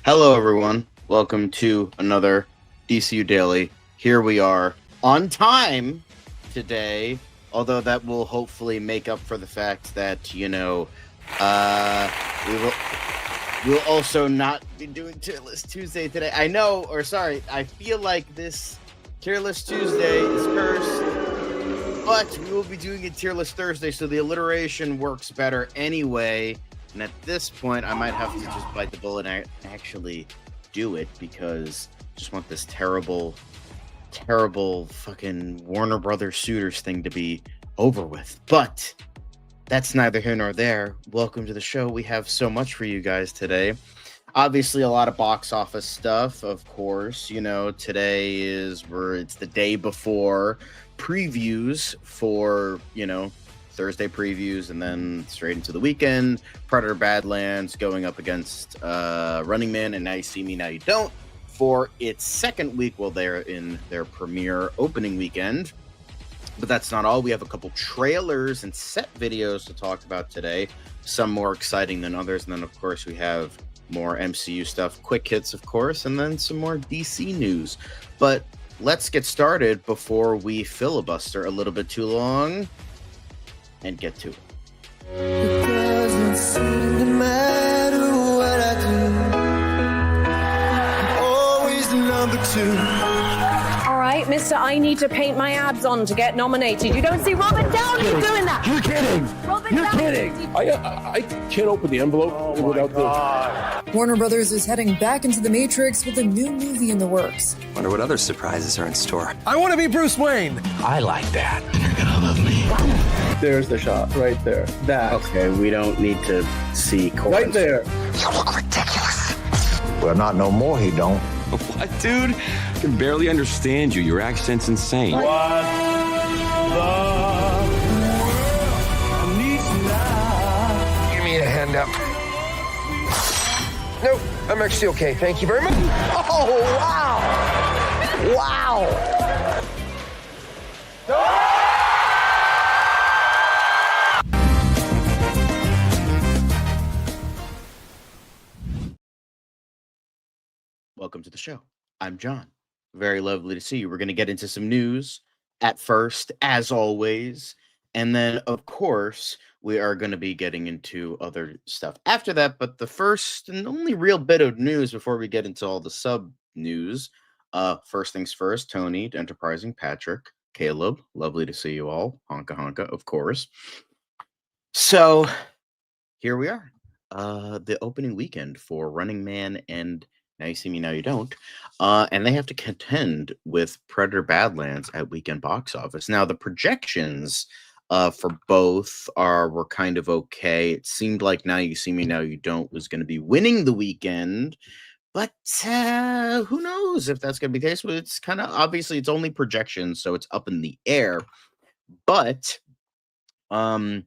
Hello, everyone. Welcome to another DCU Daily. Here we are on time today, although that will hopefully make up for the fact that, we'll also not be doing Tier List Tuesday today. I feel like this Tier List Tuesday is cursed, but we will be doing a Tier List Thursday, so the alliteration works better anyway. And at this point, I might have to just bite the bullet and actually do it because I just want this terrible fucking Warner Brothers Suitors thing to be over with. But that's neither here nor there. Welcome to the show. We have so much for you guys today. Obviously, a lot of box office stuff, of course. Today it's the day before previews for, Thursday previews, and then straight into the weekend. Predator Badlands going up against Running Man and Now You See Me, Now You Don't for its second week while they're in their premiere opening weekend. But that's not all. We have a couple trailers and set videos to talk about today, some more exciting than others. And then, of course, we have more MCU stuff, quick hits, of course, and then some more DC news. But let's get started before we filibuster a little bit too long and get to it. It doesn't seem to matter what I do. I'm always number two. All right, mister, I need to paint my abs on to get nominated. You don't see Robert Downey doing that. You're kidding. You're kidding. I can't open the envelope without the... Warner Brothers is heading back into the Matrix with a new movie in the works. Wonder what other surprises are in store. I want to be Bruce Wayne. I like that. You're gonna love me. There's the shot right there. That. Okay, we don't need to see Right there. You look ridiculous. Well, not no more, he don't. What, dude? I can barely understand you. Your accent's insane. Give me a hand up. Nope, I'm actually okay. Thank you very much. Oh, wow. Wow. Welcome to the show. I'm John. Very lovely to see you. We're going to get into some news at first, as always. And then, of course, we are going to be getting into other stuff after that. But the first and only real bit of news before we get into all the sub news. First things first, Tony, Enterprising, Patrick, Caleb. Lovely to see you all. Honka honka, of course. So here we are. The opening weekend for Running Man and Now You See Me, Now You Don't. And they have to contend with Predator Badlands at weekend box office. Now, the projections for both were kind of okay. It seemed like Now You See Me, Now You Don't was going to be winning the weekend. But who knows if that's going to be the case. But it's kind of obviously it's only projections, so it's up in the air. But it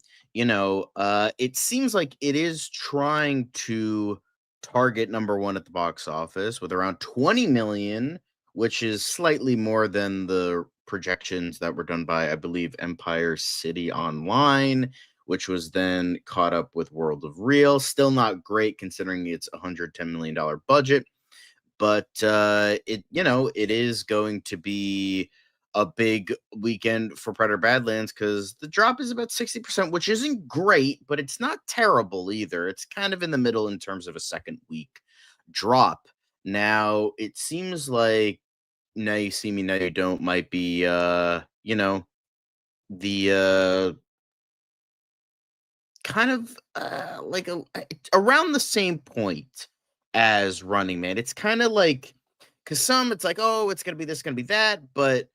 seems like it is trying to target number one at the box office with around 20 million, which is slightly more than the projections that were done by, I believe, Empire City Online, which was then caught up with World of Real. Still not great considering it's $110 million budget, but it is going to be a big weekend for Predator Badlands because the drop is about 60%, which isn't great, but it's not terrible either. It's kind of in the middle in terms of a second week drop. Now, it seems like Now You See Me, Now You Don't might be, the kind of like around the same point as Running Man. It's kind of like, because some it's like, oh, it's going to be this, going to be that, but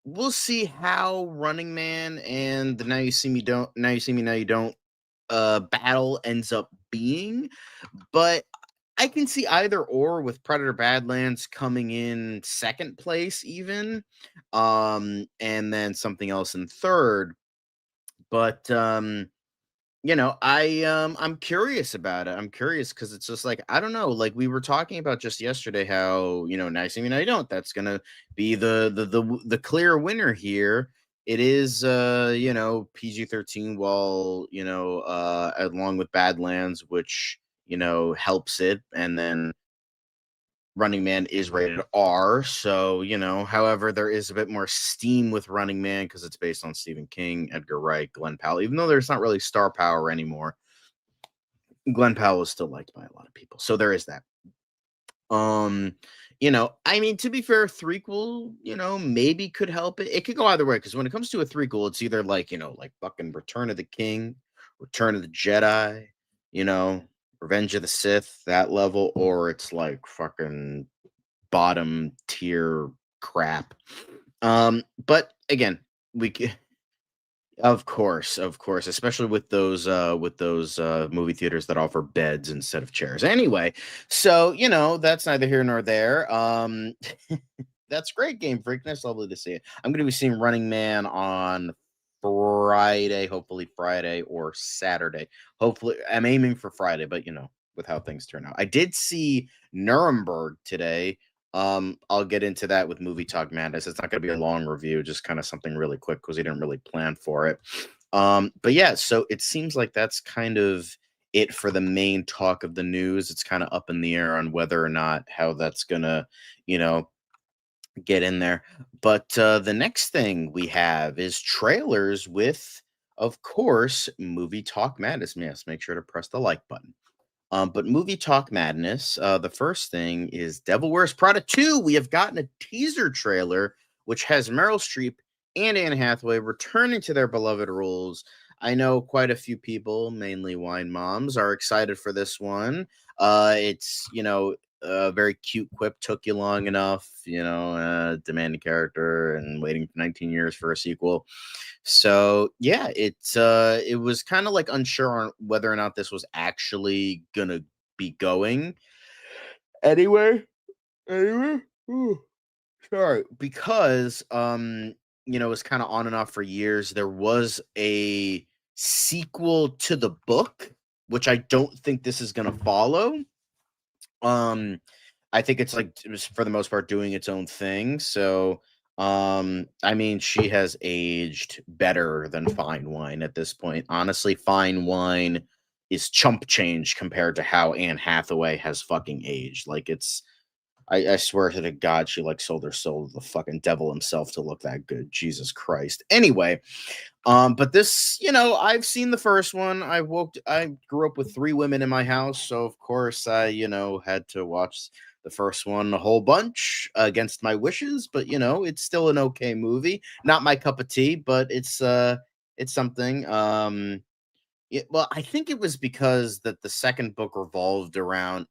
we'll see how Running Man and the Now You See Me, Now You Don't battle ends up being. But I can see either or with Predator Badlands coming in second place even, and then something else in third. But I'm curious about it. I'm curious because it's just like, I don't know, like we were talking about just yesterday how, Now You See Me, Now You Don't. That's gonna be the clear winner here. It is PG-13 while, along with Badlands, which, helps it. And then Running Man is rated R, so however, there is a bit more steam with Running Man because it's based on Stephen King, Edgar Wright, Glenn Powell. Even though there's not really star power anymore, Glenn Powell is still liked by a lot of people. So there is that. I mean, to be fair, threequel, maybe could help it. It could go either way because when it comes to a threequel, it's either like fucking Return of the King, Return of the Jedi, Revenge of the Sith, that level, or it's like fucking bottom tier crap. But again, we c- of course, especially with those movie theaters that offer beds instead of chairs. Anyway, so that's neither here nor there. That's great, Game Freakness. Lovely to see it. I'm going to be seeing Running Man on Friday, hopefully Friday or Saturday. Hopefully, I'm aiming for Friday, but with how things turn out. I did see Nuremberg today. I'll get into that with Movie Talk Madness. It's not going to be a long review, just kind of something really quick because we didn't really plan for it. But yeah, so it seems like that's kind of it for the main talk of the news. It's kind of up in the air on whether or not how that's gonna, get in there. But the next thing we have is trailers with, of course, Movie Talk Madness. Yes, make sure to press the like button. But Movie Talk Madness, the first thing is Devil Wears Prada 2. We have gotten a teaser trailer, which has Meryl Streep and Anne Hathaway returning to their beloved roles. I know quite a few people, mainly wine moms, are excited for this one. It's, a very cute quip, took you long enough, demanding character and waiting 19 years for a sequel. So yeah, it was kind of like unsure on whether or not this was actually gonna be going anywhere. Anywhere. Ooh, sorry, because it was kind of on and off for years. There was a sequel to the book, which I don't think this is gonna follow. I think it's like it was for the most part doing its own thing. So I mean, she has aged better than fine wine at this point. Honestly, fine wine is chump change compared to how Anne Hathaway has fucking aged. Like I swear to the God, she like sold her soul to the fucking devil himself to look that good. Jesus Christ. Anyway, but this, I've seen the first one. I grew up with 3 women in my house, so of course I, had to watch the first one a whole bunch against my wishes, but it's still an okay movie. Not my cup of tea, but it's something. Yeah, well, I think it was because that the second book revolved around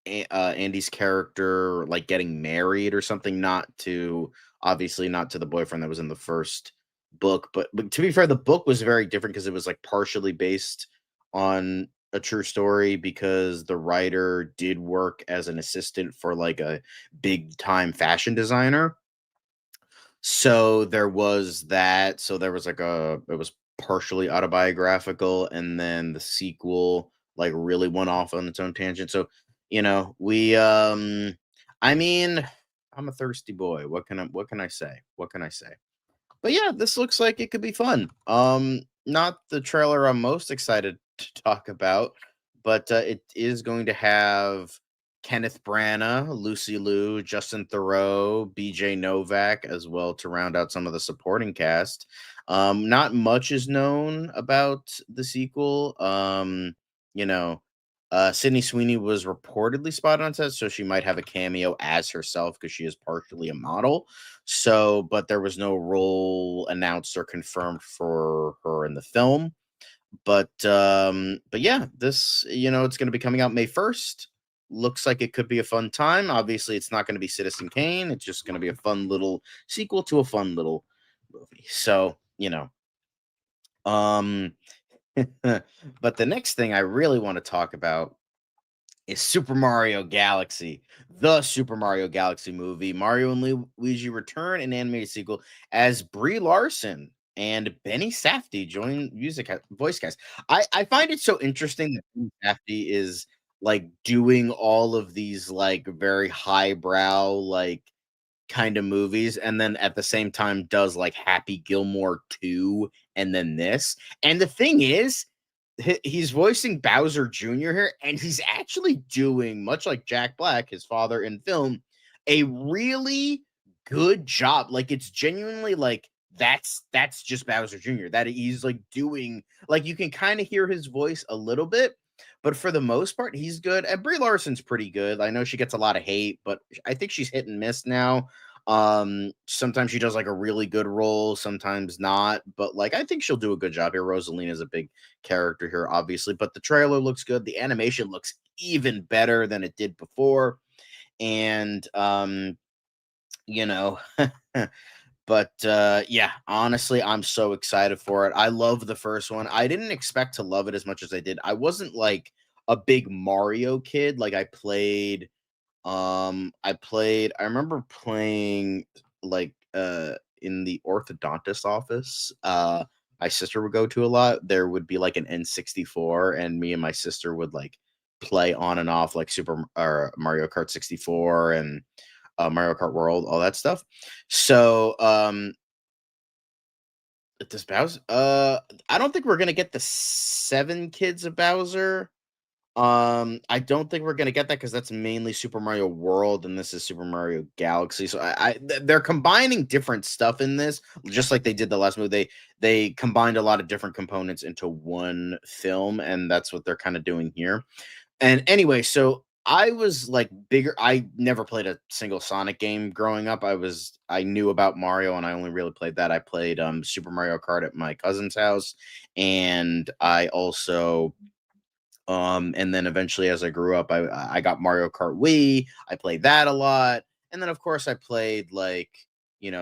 Andy's character like getting married or something, obviously not to the boyfriend that was in the first book, but to be fair, the book was very different because it was like partially based on a true story because the writer did work as an assistant for like a big time fashion designer. So there was that. So there was it was partially autobiographical, and then the sequel like really went off on its own tangent. So we I mean, I'm a thirsty boy. What can I say? What can I say? But yeah, this looks like it could be fun. Not the trailer I'm most excited to talk about, but it is going to have Kenneth Branagh, Lucy Liu, Justin Theroux, BJ Novak as well to round out some of the supporting cast. Not much is known about the sequel. You know, Sydney Sweeney was reportedly spotted on set, so she might have a cameo as herself because she is partially a model. So, but there was no role announced or confirmed for her in the film. But yeah, this it's going to be coming out May 1st. Looks like it could be a fun time. Obviously, it's not going to be Citizen Kane. It's just going to be a fun little sequel to a fun little movie. So, um but the next thing I really want to talk about is Super Mario Galaxy, the Super Mario Galaxy movie. Mario and Luigi return an animated sequel as Brie Larson and Benny Safdie join voice cast. I find it so interesting that Benny Safdie is like doing all of these like very highbrow like kind of movies, and then at the same time does like Happy Gilmore 2 and then this. And the thing is, he's voicing Bowser Jr. here, and he's actually doing, much like Jack Black, his father in film, a really good job. Like, it's genuinely like that's just Bowser Jr. That he's like doing, like, you can kind of hear his voice a little bit, but for the most part, he's good. And Brie Larson's pretty good. I know she gets a lot of hate, but I think she's hit and miss now. Sometimes she does like a really good role, sometimes not, but like I think she'll do a good job here. Rosalina is a big character here, obviously, but the trailer looks good. The animation looks even better than it did before. And you know, but yeah, honestly, I'm so excited for it. I love the first one. I didn't expect to love it as much as I did. I wasn't like a big Mario kid. Like I remember playing like in the orthodontist office. My sister would go to a lot. There would be like an N64, and me and my sister would like play on and off like Super or Mario Kart 64 and Mario Kart World, all that stuff. So this Bowser, I don't think we're gonna get the 7 kids of Bowser. I don't think we're gonna get that because that's mainly Super Mario World, and this is Super Mario Galaxy. So they're combining different stuff in this, just like they did the last movie. They combined a lot of different components into one film, and that's what they're kind of doing here. And anyway, so I was like bigger. I never played a single Sonic game growing up. I knew about Mario, and I only really played that. I played Super Mario Kart at my cousin's house, and I also and then eventually as I grew up, I got Mario Kart Wii. I played that a lot. And then of course I played like,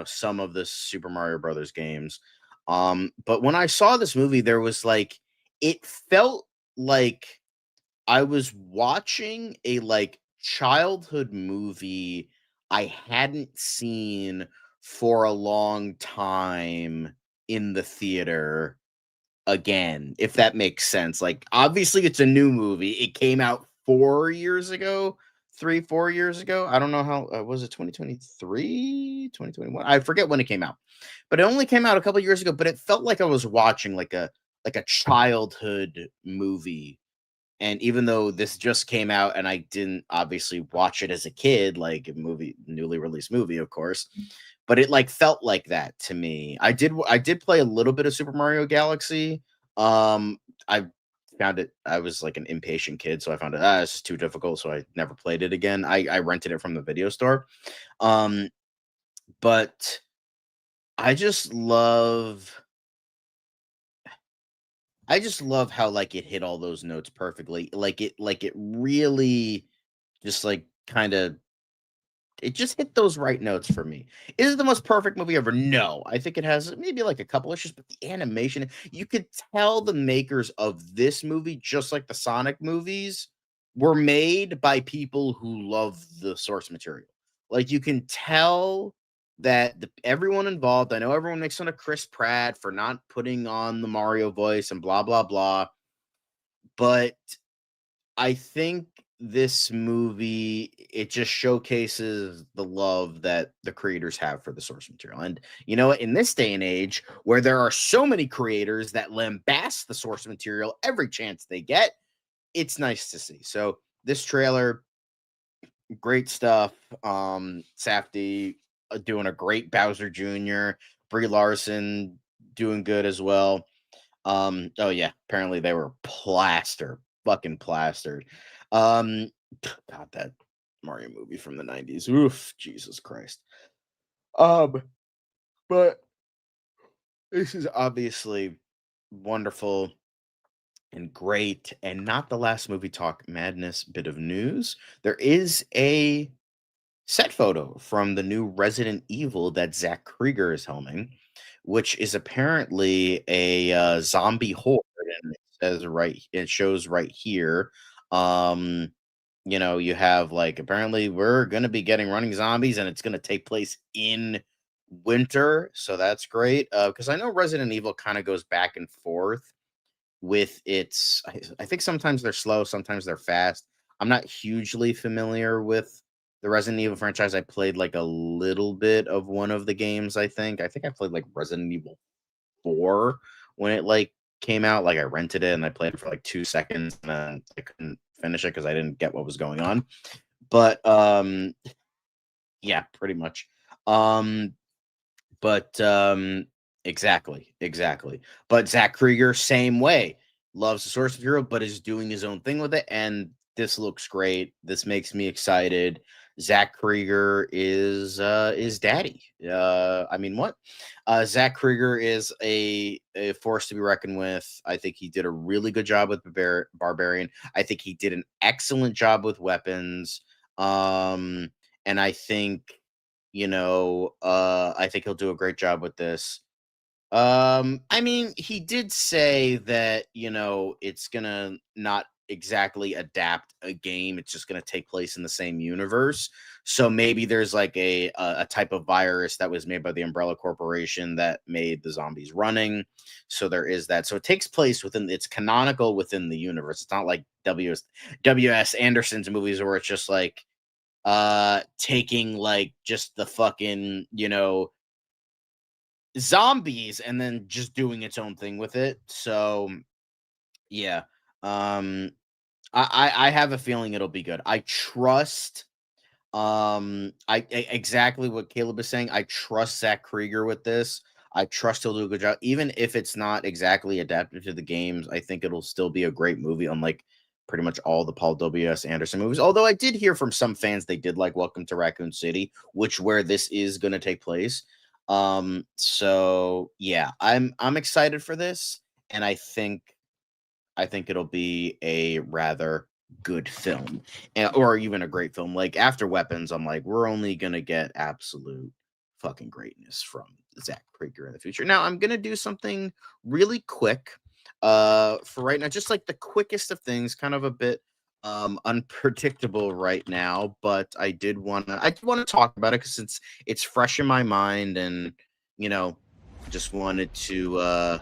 some of the Super Mario Brothers games. But when I saw this movie, there was like it felt like I was watching a like childhood movie I hadn't seen for a long time in the theater again, if that makes sense. Like, obviously, it's a new movie. It came out 4 years ago, 4 years ago. I don't know how was it 2023, 2021? I forget when it came out, but it only came out a couple years ago. But it felt like I was watching like a childhood movie. And even though this just came out and I didn't obviously watch it as a kid, like a movie, newly released movie, of course, but it like felt like that to me. I did play a little bit of Super Mario Galaxy. I found it. I was like an impatient kid, so I found it this is too difficult, so I never played it again. I rented it from the video store. Um, but I just love I just love how like it hit all those notes perfectly. Like it really just like kind of it just hit those right notes for me. Is it the most perfect movie ever? No. I think it has maybe like a couple issues, but the animation, you could tell the makers of this movie, just like the Sonic movies, were made by people who love the source material. Like you can tell that everyone involved, I know everyone makes fun of Chris Pratt for not putting on the Mario voice and blah, blah, blah. But I think this movie, it just showcases the love that the creators have for the source material. And you know what? In this day and age where there are so many creators that lambast the source material every chance they get, it's nice to see. So this trailer, great stuff. Safdie doing a great Bowser Jr., Brie Larson doing good as well. Oh yeah, apparently they were fucking plastered. Um, God, that Mario movie from the 90s. Oof, Jesus Christ. But this is obviously wonderful and great, and not the last movie talk madness bit of news. There is a set photo from the new Resident Evil that Zach Krieger is helming, which is apparently a zombie horde, and it shows right here. Um, you have like apparently we're gonna be getting running zombies, and it's gonna take place in winter, so that's great. Because I know Resident Evil kind of goes back and forth with its. I think sometimes they're slow, sometimes they're fast. I'm not hugely familiar with the Resident Evil franchise. I played like a little bit of one of the games. I think I played like Resident Evil 4 when it like came out. Like I rented it and I played it for like 2 seconds and then I couldn't finish it because I didn't get what was going on. But yeah, pretty much. But exactly. But Zach Krieger, same way, loves the source material, but is doing his own thing with it. And this looks great. This makes me excited. Zach Krieger is daddy. I mean, what? Zach Krieger is a force to be reckoned with. I think he did a really good job with Barbarian. I think he did an excellent job with Weapons. And I think, I think he'll do a great job with this. I mean, he did say that, it's gonna not exactly adapt a game. It's just gonna take place in the same universe. So maybe there's like a type of virus that was made by the Umbrella Corporation that made the zombies running. So there is that. So it takes place it's canonical within the universe. It's not like W.S. Anderson's movies where it's just like taking like just the fucking, zombies and then just doing its own thing with it. So yeah. I have a feeling it'll be good. I trust exactly what Caleb is saying. I trust Zach Krieger with this. I trust he'll do a good job. Even if it's not exactly adapted to the games, I think it'll still be a great movie, unlike pretty much all the Paul W.S. Anderson movies. Although I did hear from some fans they did like Welcome to Raccoon City, where this is going to take place. So yeah, I'm excited for this, and I think it'll be a rather good film, or even a great film. Like after Weapons, I'm like, we're only gonna get absolute fucking greatness from Zach Krieger in the future. Now I'm gonna do something really quick for right now, just like the quickest of things, kind of a bit unpredictable right now, but I did want to talk about it because it's fresh in my mind, and just wanted to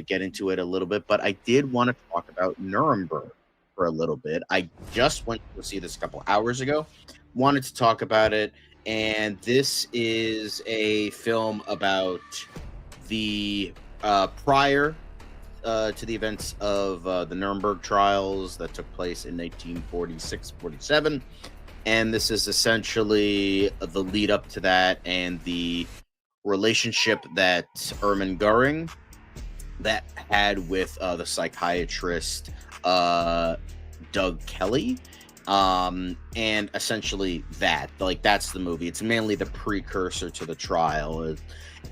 get into it a little bit. But I did want to talk about Nuremberg for a little bit. I just went to see this a couple hours ago. Wanted to talk about it, and this is a film about the prior to the events of the Nuremberg trials that took place in 1946-47. And this is essentially the lead up to that and the relationship that Ermin Goering that had with the psychiatrist Doug Kelly. And essentially that's the movie. It's mainly the precursor to the trial.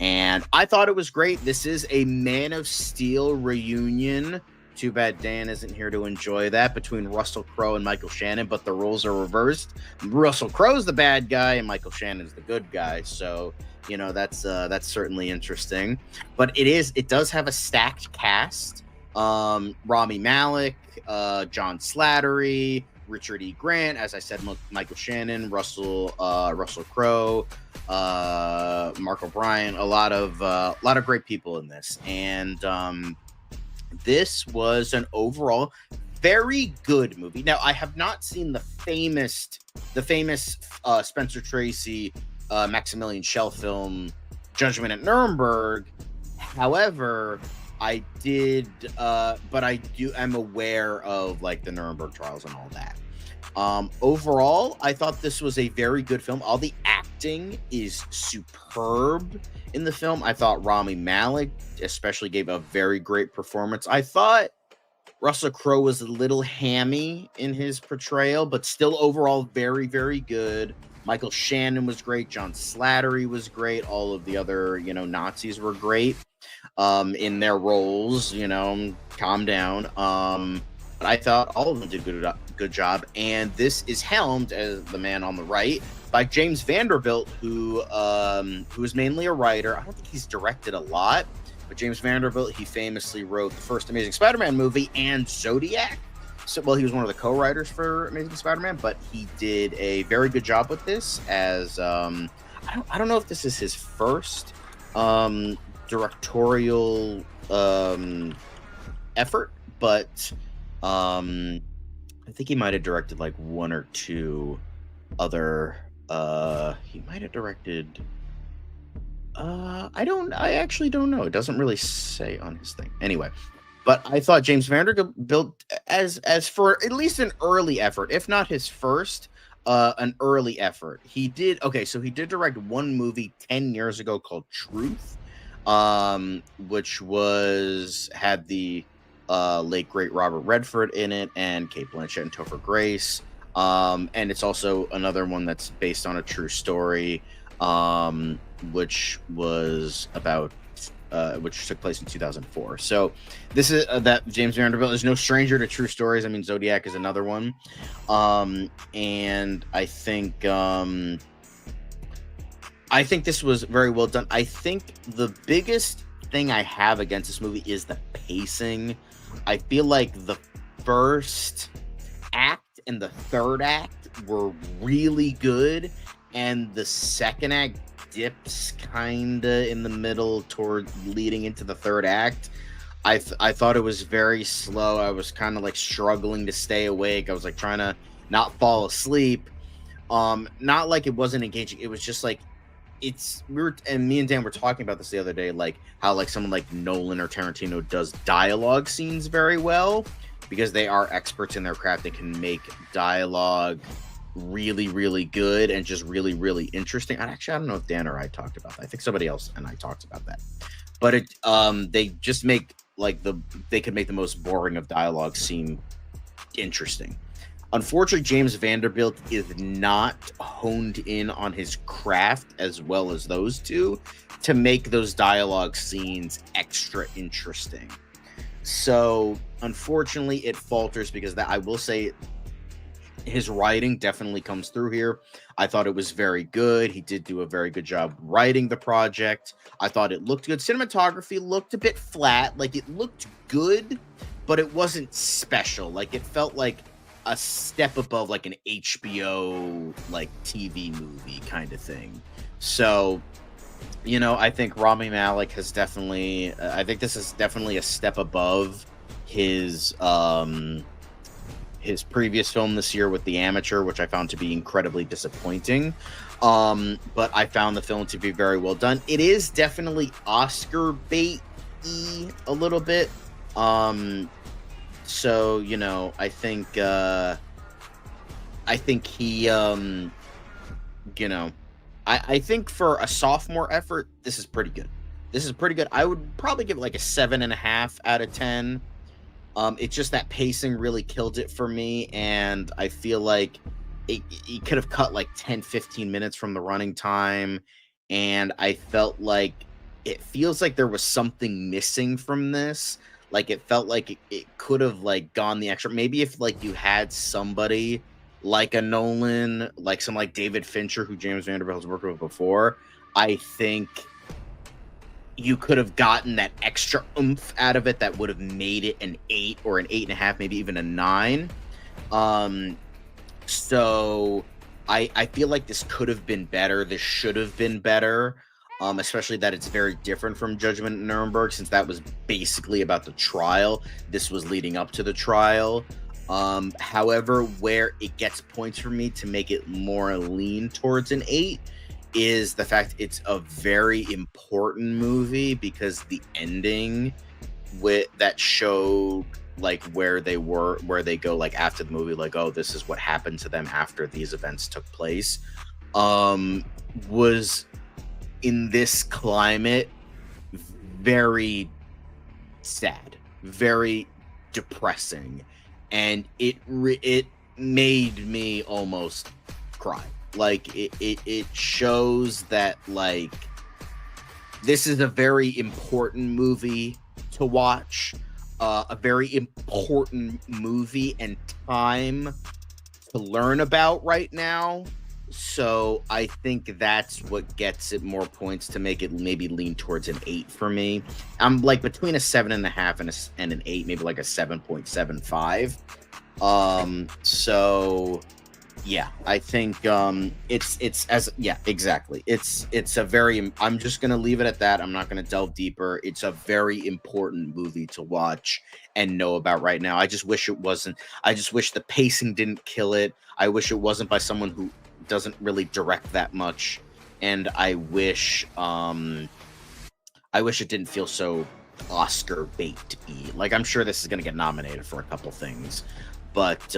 And I thought it was great. This is a Man of Steel reunion. Too bad Dan isn't here to enjoy that, between Russell Crowe and Michael Shannon, but the roles are reversed. Russell Crowe's the bad guy and Michael Shannon's the good guy. So, that's certainly interesting. But it does have a stacked cast. Rami Malek, John Slattery, Richard E. Grant, as I said, Michael Shannon, Russell Crowe, Mark O'Brien, a lot of great people in this. And this was an overall very good movie. Now, I have not seen the famous Spencer Tracy, Maximilian Schell film, Judgment at Nuremberg. However, I did, but I'm aware of like the Nuremberg trials and all that. Overall, I thought this was a very good film. All the acting is superb in the film. I thought Rami Malek especially gave a very great performance. I thought Russell Crowe was a little hammy in his portrayal, but still overall very, very good. Michael Shannon was great. John Slattery was great. All of the other, Nazis were great in their roles. Calm down. But I thought all of them did good job. And this is helmed, as the man on the right, by James Vanderbilt, who is mainly a writer. I don't think he's directed a lot, but James Vanderbilt, he famously wrote the first Amazing Spider-Man movie and Zodiac. So, well, he was one of the co-writers for Amazing Spider-Man, but he did a very good job with this. As I don't know if this is his first directorial effort, but I think he might have directed like one or two other. He might have directed I actually don't know. It doesn't really say on his thing. Anyway, but I thought James Vanderbilt, as for at least an early effort, if not his first, an early effort. He did so he did direct one movie 10 years ago called Truth, which had the late great Robert Redford in it and Kate Blanchett and Topher Grace. And it's also another one that's based on a true story, which was about which took place in 2004. So this is that James Vanderbilt is no stranger to true stories. I mean, Zodiac is another one, and I think this was very well done. I think the biggest thing I have against this movie is the pacing. I feel like the first act and the third act were really good, and the second act dips kinda in the middle toward leading into the third act. I thought it was very slow. I was kind of like struggling to stay awake. I was like trying to not fall asleep. Not like it wasn't engaging. It was just like me and Dan were talking about this the other day, like how like someone like Nolan or Tarantino does dialogue scenes very well because they are experts in their craft. They can make dialogue really, really good and just really, really interesting. And actually, I don't know if Dan or I talked about that. I think somebody else and I talked about that. But they just make they could make the most boring of dialogue seem interesting. Unfortunately, James Vanderbilt is not honed in on his craft as well as those two to make those dialogue scenes extra interesting. So, unfortunately, it falters because I will say his writing definitely comes through here. I thought it was very good. He did do a very good job writing the project. I thought it looked good. Cinematography looked a bit flat. Like, it looked good, but it wasn't special. Like, it felt like a step above like an HBO like TV movie kind of thing. So, I think Rami Malek has definitely I think this is definitely a step above his previous film this year with The Amateur, which I found to be incredibly disappointing. But I found the film to be very well done. It is definitely Oscar bait-y a little bit. So, I think he, I think for a sophomore effort, this is pretty good. I would probably give it like a 7.5 out of 10. It's just that pacing really killed it for me. And I feel like he could have cut like 10, 15 minutes from the running time. And I felt like it feels like there was something missing from this. Like it felt like it could have like gone the extra. Maybe if like you had somebody like a Nolan, like some like David Fincher, who James Vanderbilt has worked with before, I think you could have gotten that extra oomph out of it that would have made it an 8 or an 8.5, maybe even a 9. So I feel like this could have been better. This should have been better. Especially that it's very different from Judgment in Nuremberg, since that was basically about the trial. This was leading up to the trial. However, where it gets points for me to make it more lean towards an 8 is the fact it's a very important movie, because the ending that showed like where they go like after the movie, like, oh, this is what happened to them after these events took place, was in this climate very sad, very depressing, and it made me almost cry. Like it shows that like this is a very important movie to watch, a very important movie and time to learn about right now. So I think that's what gets it more points to make it maybe lean towards an 8 for me. I'm like between a 7.5 and an 8, maybe like a 7.75. So yeah, I think exactly. It's a very, I'm just gonna leave it at that. I'm not gonna delve deeper. It's a very important movie to watch and know about right now. I just wish it wasn't. I just wish the pacing didn't kill it. I wish it wasn't by someone who doesn't really direct that much. and I wish it didn't feel so Oscar bait-y. Like, I'm sure this is going to get nominated for a couple things, but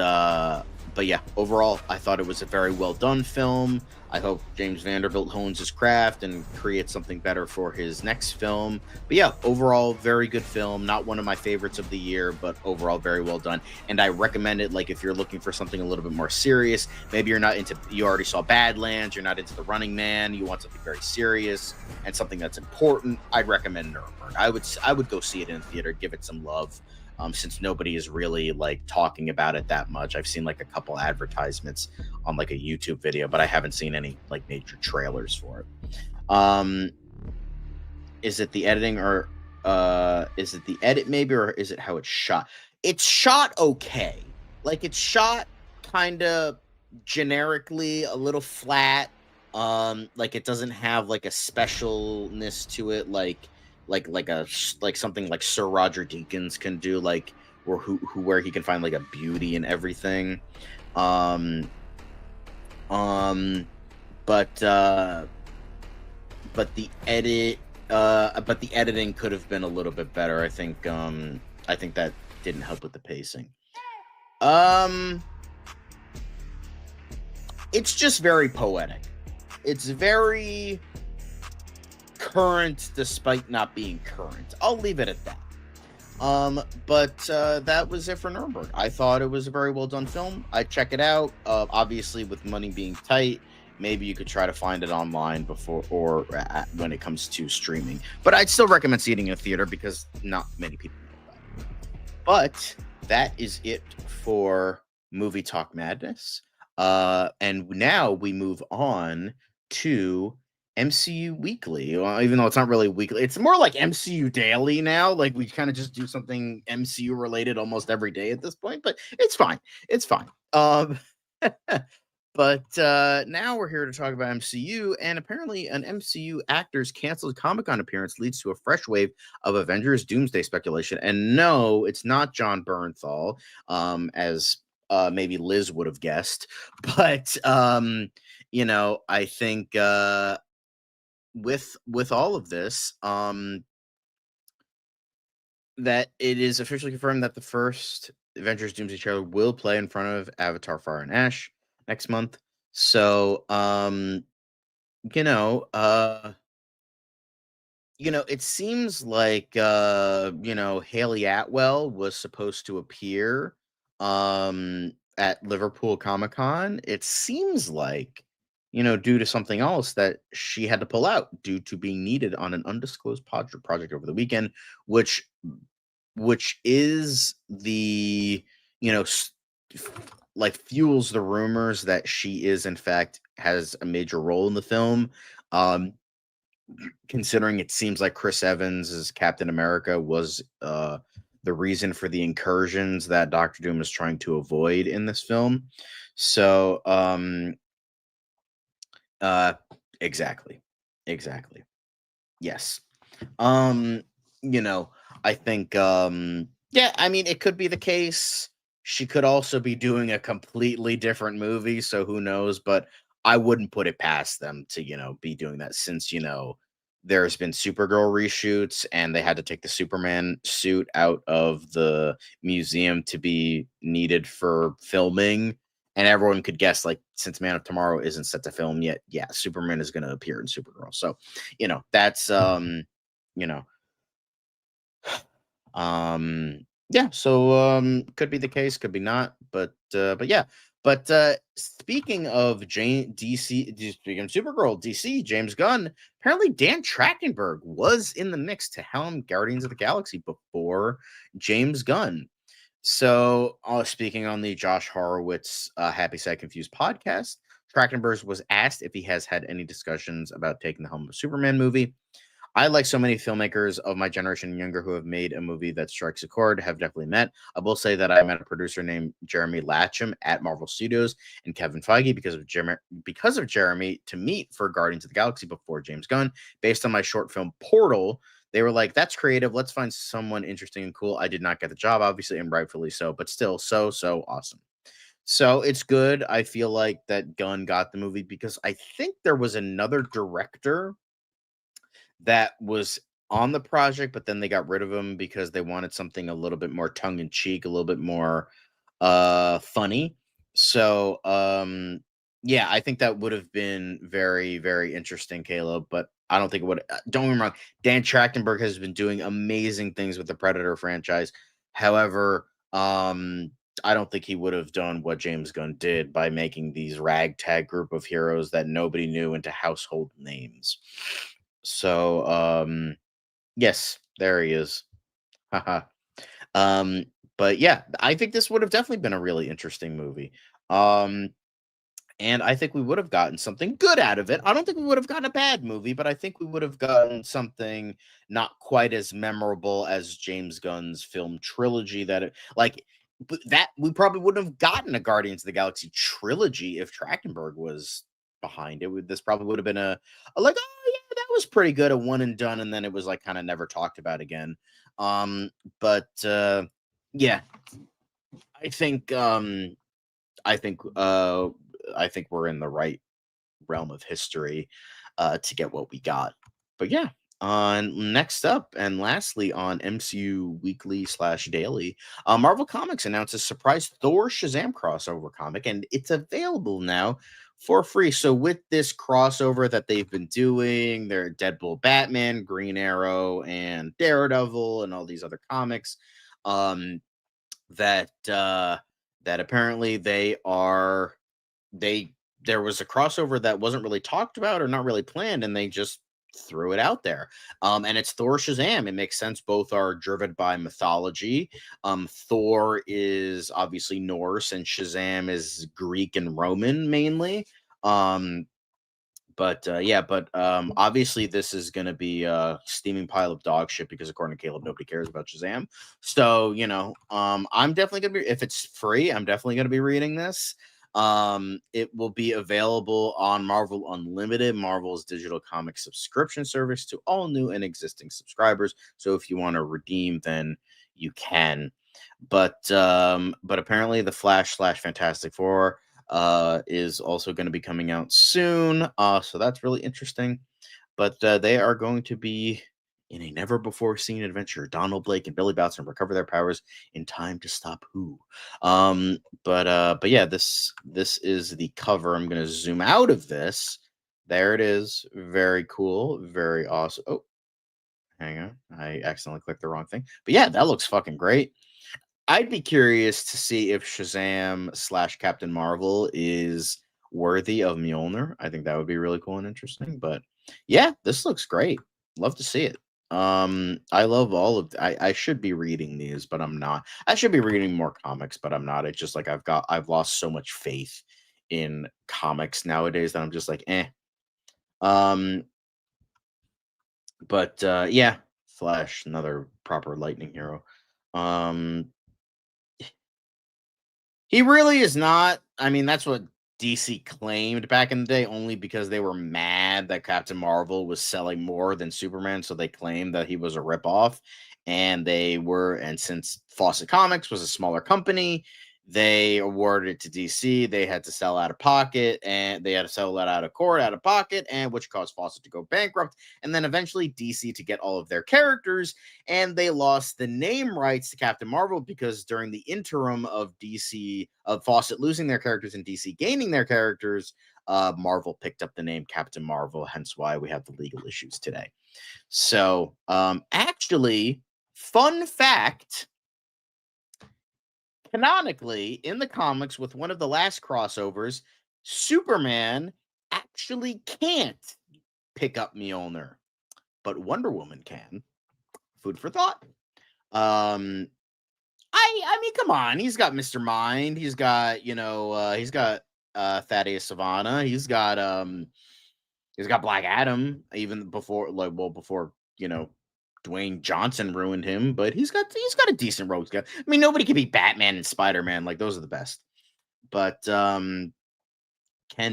yeah, overall, I thought it was a very well done film. I hope James Vanderbilt hones his craft and creates something better for his next film. But yeah, overall, very good film. Not one of my favorites of the year, but overall, very well done. And I recommend it, like, if you're looking for something a little bit more serious. Maybe you already saw Badlands, you're not into The Running Man, you want something very serious and something that's important. I'd recommend Nuremberg. I would go see it in the theater, give it some love. Since nobody is really like talking about it that much. I've seen like a couple advertisements on like a YouTube video, but I haven't seen any like major trailers for it. Is it the editing, or is it the edit maybe, or is it how it's shot? It's shot okay. Like, it's shot kind of generically, a little flat. Like, it doesn't have like a specialness to it, like something like Sir Roger Deakins can do, like, or where he can find like a beauty in everything. But the editing could have been a little bit better. I think that didn't help with the pacing. It's just very poetic. It's very current despite not being current. I'll leave it at that. But that was it for Nuremberg. I thought it was a very well done film. I'd check it out. Obviously, with money being tight, maybe you could try to find it online before or when it comes to streaming. But I'd still recommend seeing it in a theater because not many people know about it. But that is it for Movie Talk Madness. And now we move on to MCU Weekly. Well, even though it's not really weekly, it's more like MCU Daily now. Like, we kind of just do something MCU related almost every day at this point, but it's fine. It's fine. But now we're here to talk about MCU, and apparently an MCU actor's canceled Comic-Con appearance leads to a fresh wave of Avengers Doomsday speculation. And no, it's not John Bernthal, as maybe Liz would have guessed. But I think with all of this, that it is officially confirmed that the first Avengers Doomsday trailer will play in front of Avatar: Fire and Ash next month. So it seems like Haley Atwell was supposed to appear at Liverpool Comic-Con. It seems like, due to something else, that she had to pull out due to being needed on an undisclosed project over the weekend, which is the, like, fuels the rumors that she is in fact has a major role in the film. Considering it seems like Chris Evans as Captain America was the reason for the incursions that Doctor Doom is trying to avoid in this film. So exactly. Yes. I think it could be the case. She could also be doing a completely different movie, so who knows, but I wouldn't put it past them to, be doing that, since, there's been Supergirl reshoots and they had to take the Superman suit out of the museum to be needed for filming. And everyone could guess, like, since Man of Tomorrow isn't set to film yet, yeah, Superman is going to appear in Supergirl. So, that's, yeah, so could be the case, could be not, but yeah. But speaking of speaking of Supergirl, DC, James Gunn, apparently Dan Trachtenberg was in the mix to helm Guardians of the Galaxy before James Gunn. So, speaking on the Josh Horowitz Happy Sad Confused podcast, Trachtenberg was asked if he has had any discussions about taking the helm of a Superman movie. I, like so many filmmakers of my generation and younger who have made a movie that strikes a chord, have definitely met. I will say that I met a producer named Jeremy Latcham at Marvel Studios and Kevin Feige because of Jeremy to meet for Guardians of the Galaxy before James Gunn. Based on my short film Portal, they were like, that's creative. Let's find someone interesting and cool. I did not get the job, obviously, and rightfully so, but still so awesome. So it's good. I feel like that Gunn got the movie because I think there was another director that was on the project, but then they got rid of him because they wanted something a little bit more tongue in cheek, a little bit more funny. So yeah, I think that would have been very, very interesting, Caleb, but I don't think it would. Don't get me wrong. Dan Trachtenberg has been doing amazing things with the Predator franchise. However, I don't think he would have done what James Gunn did by making these ragtag group of heroes that nobody knew into household names. So, yes, there he is. Haha. um, but yeah, I think this would have definitely been a really interesting movie. Um, and I think we would have gotten something good out of it. I don't think we would have gotten a bad movie, but I think we would have gotten something not quite as memorable as James Gunn's film trilogy. But that we probably wouldn't have gotten a Guardians of the Galaxy trilogy if Trachtenberg was behind it. This probably would have been a like, oh yeah, that was pretty good, a one and done, and then it was like kind of never talked about again. But yeah, I think I think uh I think we're in the right realm of history to get what we got. But yeah, on next up and lastly on MCU Weekly slash Daily, Marvel Comics announces surprise Thor Shazam crossover comic, and it's available now for free. So with this crossover that they've been doing, their Deadpool, Batman, Green Arrow, and Daredevil, and all these other comics, um, that that apparently they there was a crossover that wasn't really talked about or not really planned, and they just threw it out there. And it's Thor Shazam. It makes sense. Both are driven by mythology. Thor is obviously Norse, and Shazam is Greek and Roman mainly. Um, obviously this is going to be a steaming pile of dog shit because according to Caleb, nobody cares about Shazam. So I'm definitely gonna be, if it's free, I'm definitely gonna be reading this. It will be available on Marvel Unlimited, Marvel's digital comic subscription service, to all new and existing subscribers. So if you want to redeem, then you can. But apparently the Flash slash Fantastic Four is also going to be coming out soon. So that's really interesting. But they are going to be in a never before seen adventure. Donald Blake and Billy Batson recover their powers in time to stop who? But yeah, this is the cover. I'm going to zoom out of this. There it is. Very cool. Very awesome. Oh, hang on. I accidentally clicked the wrong thing. But yeah, that looks fucking great. I'd be curious to see if Shazam slash Captain Marvel is worthy of Mjolnir. I think that would be really cool and interesting. But yeah, this looks great. Love to see it. I love all of I should be reading these, but I'm not. I should be reading more comics, but I'm not. It's just like I've lost so much faith in comics nowadays that I'm just like, eh. Um, but yeah, Flash, another proper lightning hero. He really is not. I mean, that's what DC claimed back in the day, only because they were mad that Captain Marvel was selling more than Superman, so they claimed that he was a ripoff. And since Fawcett Comics was a smaller company, they awarded it to DC. They had to sell out of pocket, and they had to sell that out of court, out of pocket, and which caused Fawcett to go bankrupt. And then eventually DC to get all of their characters, and they lost the name rights to Captain Marvel because during the interim of Fawcett losing their characters and DC gaining their characters, Marvel picked up the name Captain Marvel, hence why we have the legal issues today. So, actually, fun fact, canonically in the comics, with one of the last crossovers, Superman actually can't pick up Mjolnir, but Wonder Woman can. Food for thought. I mean, come on. He's got Mr. Mind. He's got, Thaddeus Savannah. He's got Black Adam, even before Dwayne Johnson ruined him, but he's got a decent rogues guy. I mean, nobody can beat Batman and Spider-Man. Like, those are the best. But can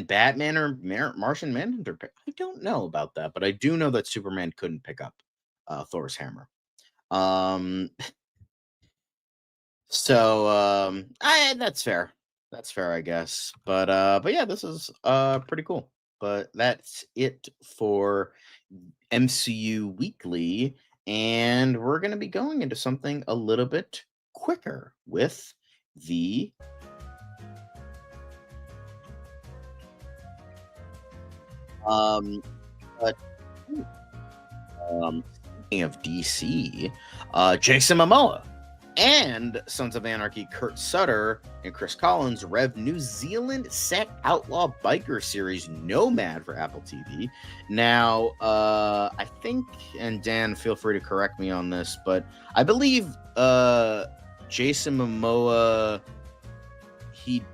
Batman or Martian Manhunter pick? I don't know about that, but I do know that Superman couldn't pick up Thor's hammer. So that's fair. That's fair, I guess. But yeah, this is pretty cool. But that's it for MCU Weekly, and we're gonna be going into something a little bit quicker with the um but speaking of DC, Jason Momoa and Sons of Anarchy Kurt Sutter and Chris Collins rev New Zealand set outlaw biker series Nomad for Apple TV. Now, I think, and Dan, feel free to correct me on this, but I believe Jason Momoa,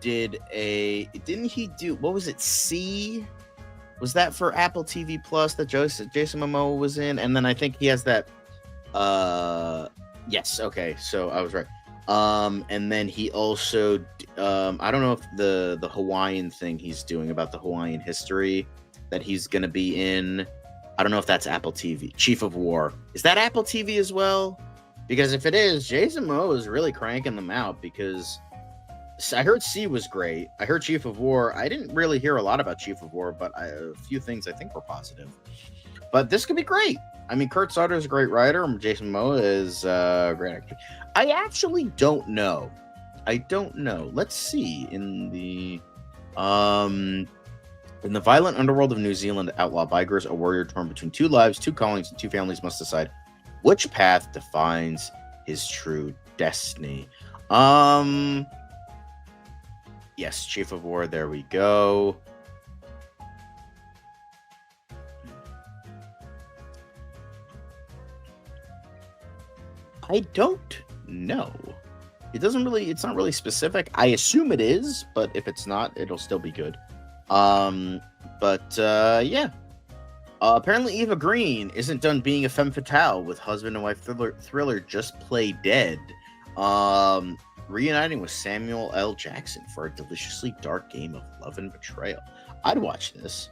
didn't he do, what was it, C? Was that for Apple TV Plus that Jason Momoa was in? And then I think he has that, yes, okay, so I was right. And then he also, I don't know if the Hawaiian thing he's doing about the Hawaiian history that he's going to be in, I don't know if that's Apple TV. Chief of War. Is that Apple TV as well? Because if it is, Jason Momoa is really cranking them out, because I heard C was great. I heard Chief of War. I didn't really hear a lot about Chief of War, but a few things I think were positive. But this could be great. I mean, Kurt Sutter is a great writer, and Jason Momoa is a great actor. I actually don't know. Let's see. In the violent underworld of New Zealand, outlaw bikers, a warrior torn between two lives, two callings, and two families must decide which path defines his true destiny. Yes, Chief of War, there we go. I don't know. It's not really specific. I assume it is, but if it's not, it'll still be good. Yeah. Apparently Eva Green isn't done being a femme fatale with husband and wife thriller Just Play Dead. Reuniting with Samuel L. Jackson for a deliciously dark game of love and betrayal. I'd watch this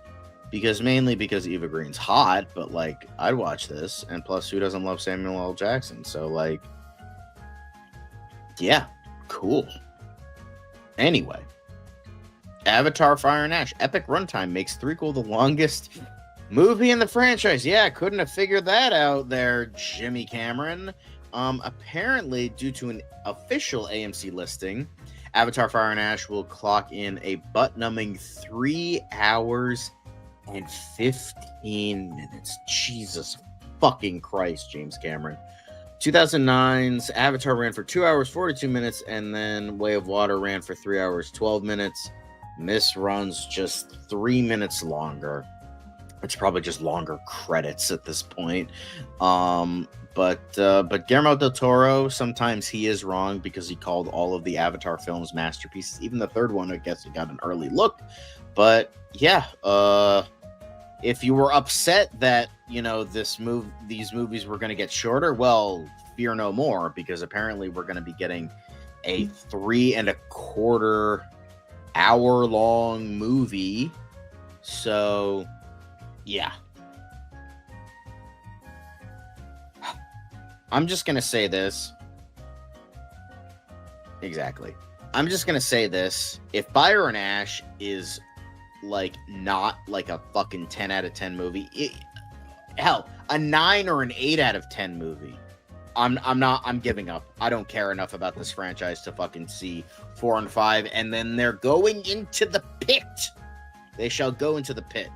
mainly because Eva Green's hot, but like I'd watch this, and plus who doesn't love Samuel L. Jackson? So like, yeah, cool. Anyway, Avatar: Fire and Ash epic runtime makes threequel the longest movie in the franchise. Yeah, couldn't have figured that out there, Jimmy Cameron. Apparently, due to an official AMC listing, Avatar: Fire and Ash will clock in a butt-numbing 3 hours and 15 minutes. Jesus fucking Christ, James Cameron. 2009's Avatar ran for 2 hours, 42 minutes, and then Way of Water ran for 3 hours, 12 minutes. This runs just 3 minutes longer. It's probably just longer credits at this point. But Guillermo del Toro, sometimes he is wrong because he called all of the Avatar films masterpieces. Even the third one, I guess he got an early look. But yeah, if you were upset that, you know, these movies were going to get shorter, well, fear no more, because apparently we're going to be getting a 3.25 hour long movie. So yeah. I'm just going to say this. Exactly. I'm just going to say this. If Fire and Ash is like not like a fucking 10 out of 10 movie, hell, a 9 or an 8 out of 10 movie, I'm giving up. I don't care enough about this franchise to fucking see 4 and 5, and then they're going into the pit. They shall go into the pit.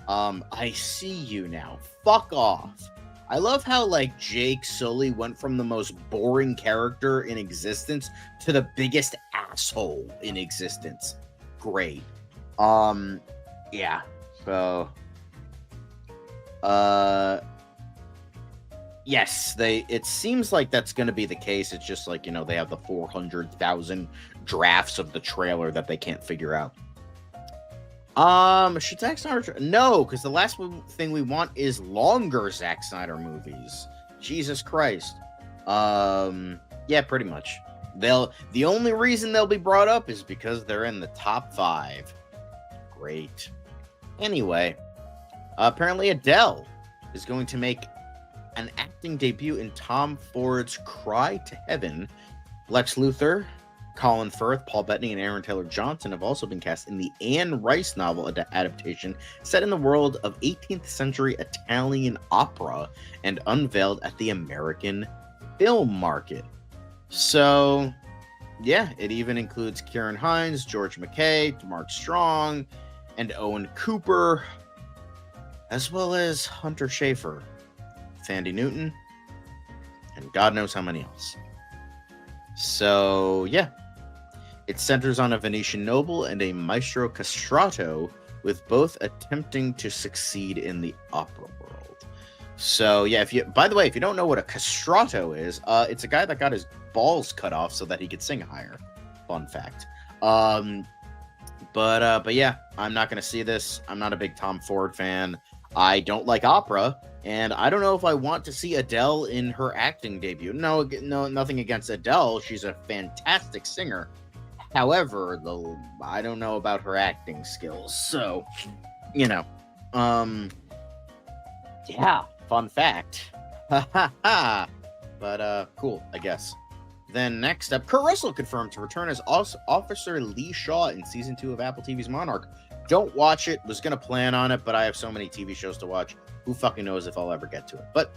I see you now. Fuck off. I love how like Jake Sully went from the most boring character in existence to the biggest asshole in existence. Great. Yeah. So yes, it seems like that's going to be the case. It's just like, you know, they have the 400,000 drafts of the trailer that they can't figure out. Should Zack Snyder? No, because the last thing we want is longer Zack Snyder movies. Jesus Christ. Yeah, pretty much. The only reason they'll be brought up is because they're in the top 5. Great. Anyway, apparently Adele is going to make an acting debut in Tom Ford's Cry to Heaven. Lex Luthor Colin Firth, Paul Bettany, and Aaron Taylor Johnson have also been cast in the Anne Rice novel adaptation set in the world of 18th century Italian opera and unveiled at the American Film Market. So, yeah, it even includes Kieran Hines, George McKay, Mark Strong, and Owen Cooper, as well as Hunter Schafer, Thandie Newton, and God knows how many else. So, yeah. It centers on a Venetian noble and a maestro castrato, with both attempting to succeed in the opera world. So, yeah, by the way, if you don't know what a castrato is, it's a guy that got his balls cut off so that he could sing higher. Fun fact. But yeah, I'm not going to see this. I'm not a big Tom Ford fan. I don't like opera, and I don't know if I want to see Adele in her acting debut. No, nothing against Adele. She's a fantastic singer. However, I don't know about her acting skills. So, yeah, fun fact. But cool, I guess. Then next up, Kurt Russell confirmed to return as Officer Lee Shaw in season 2 of Apple TV's Monarch. Don't watch it. Was gonna plan on it, but I have so many TV shows to watch. Who fucking knows if I'll ever get to it? But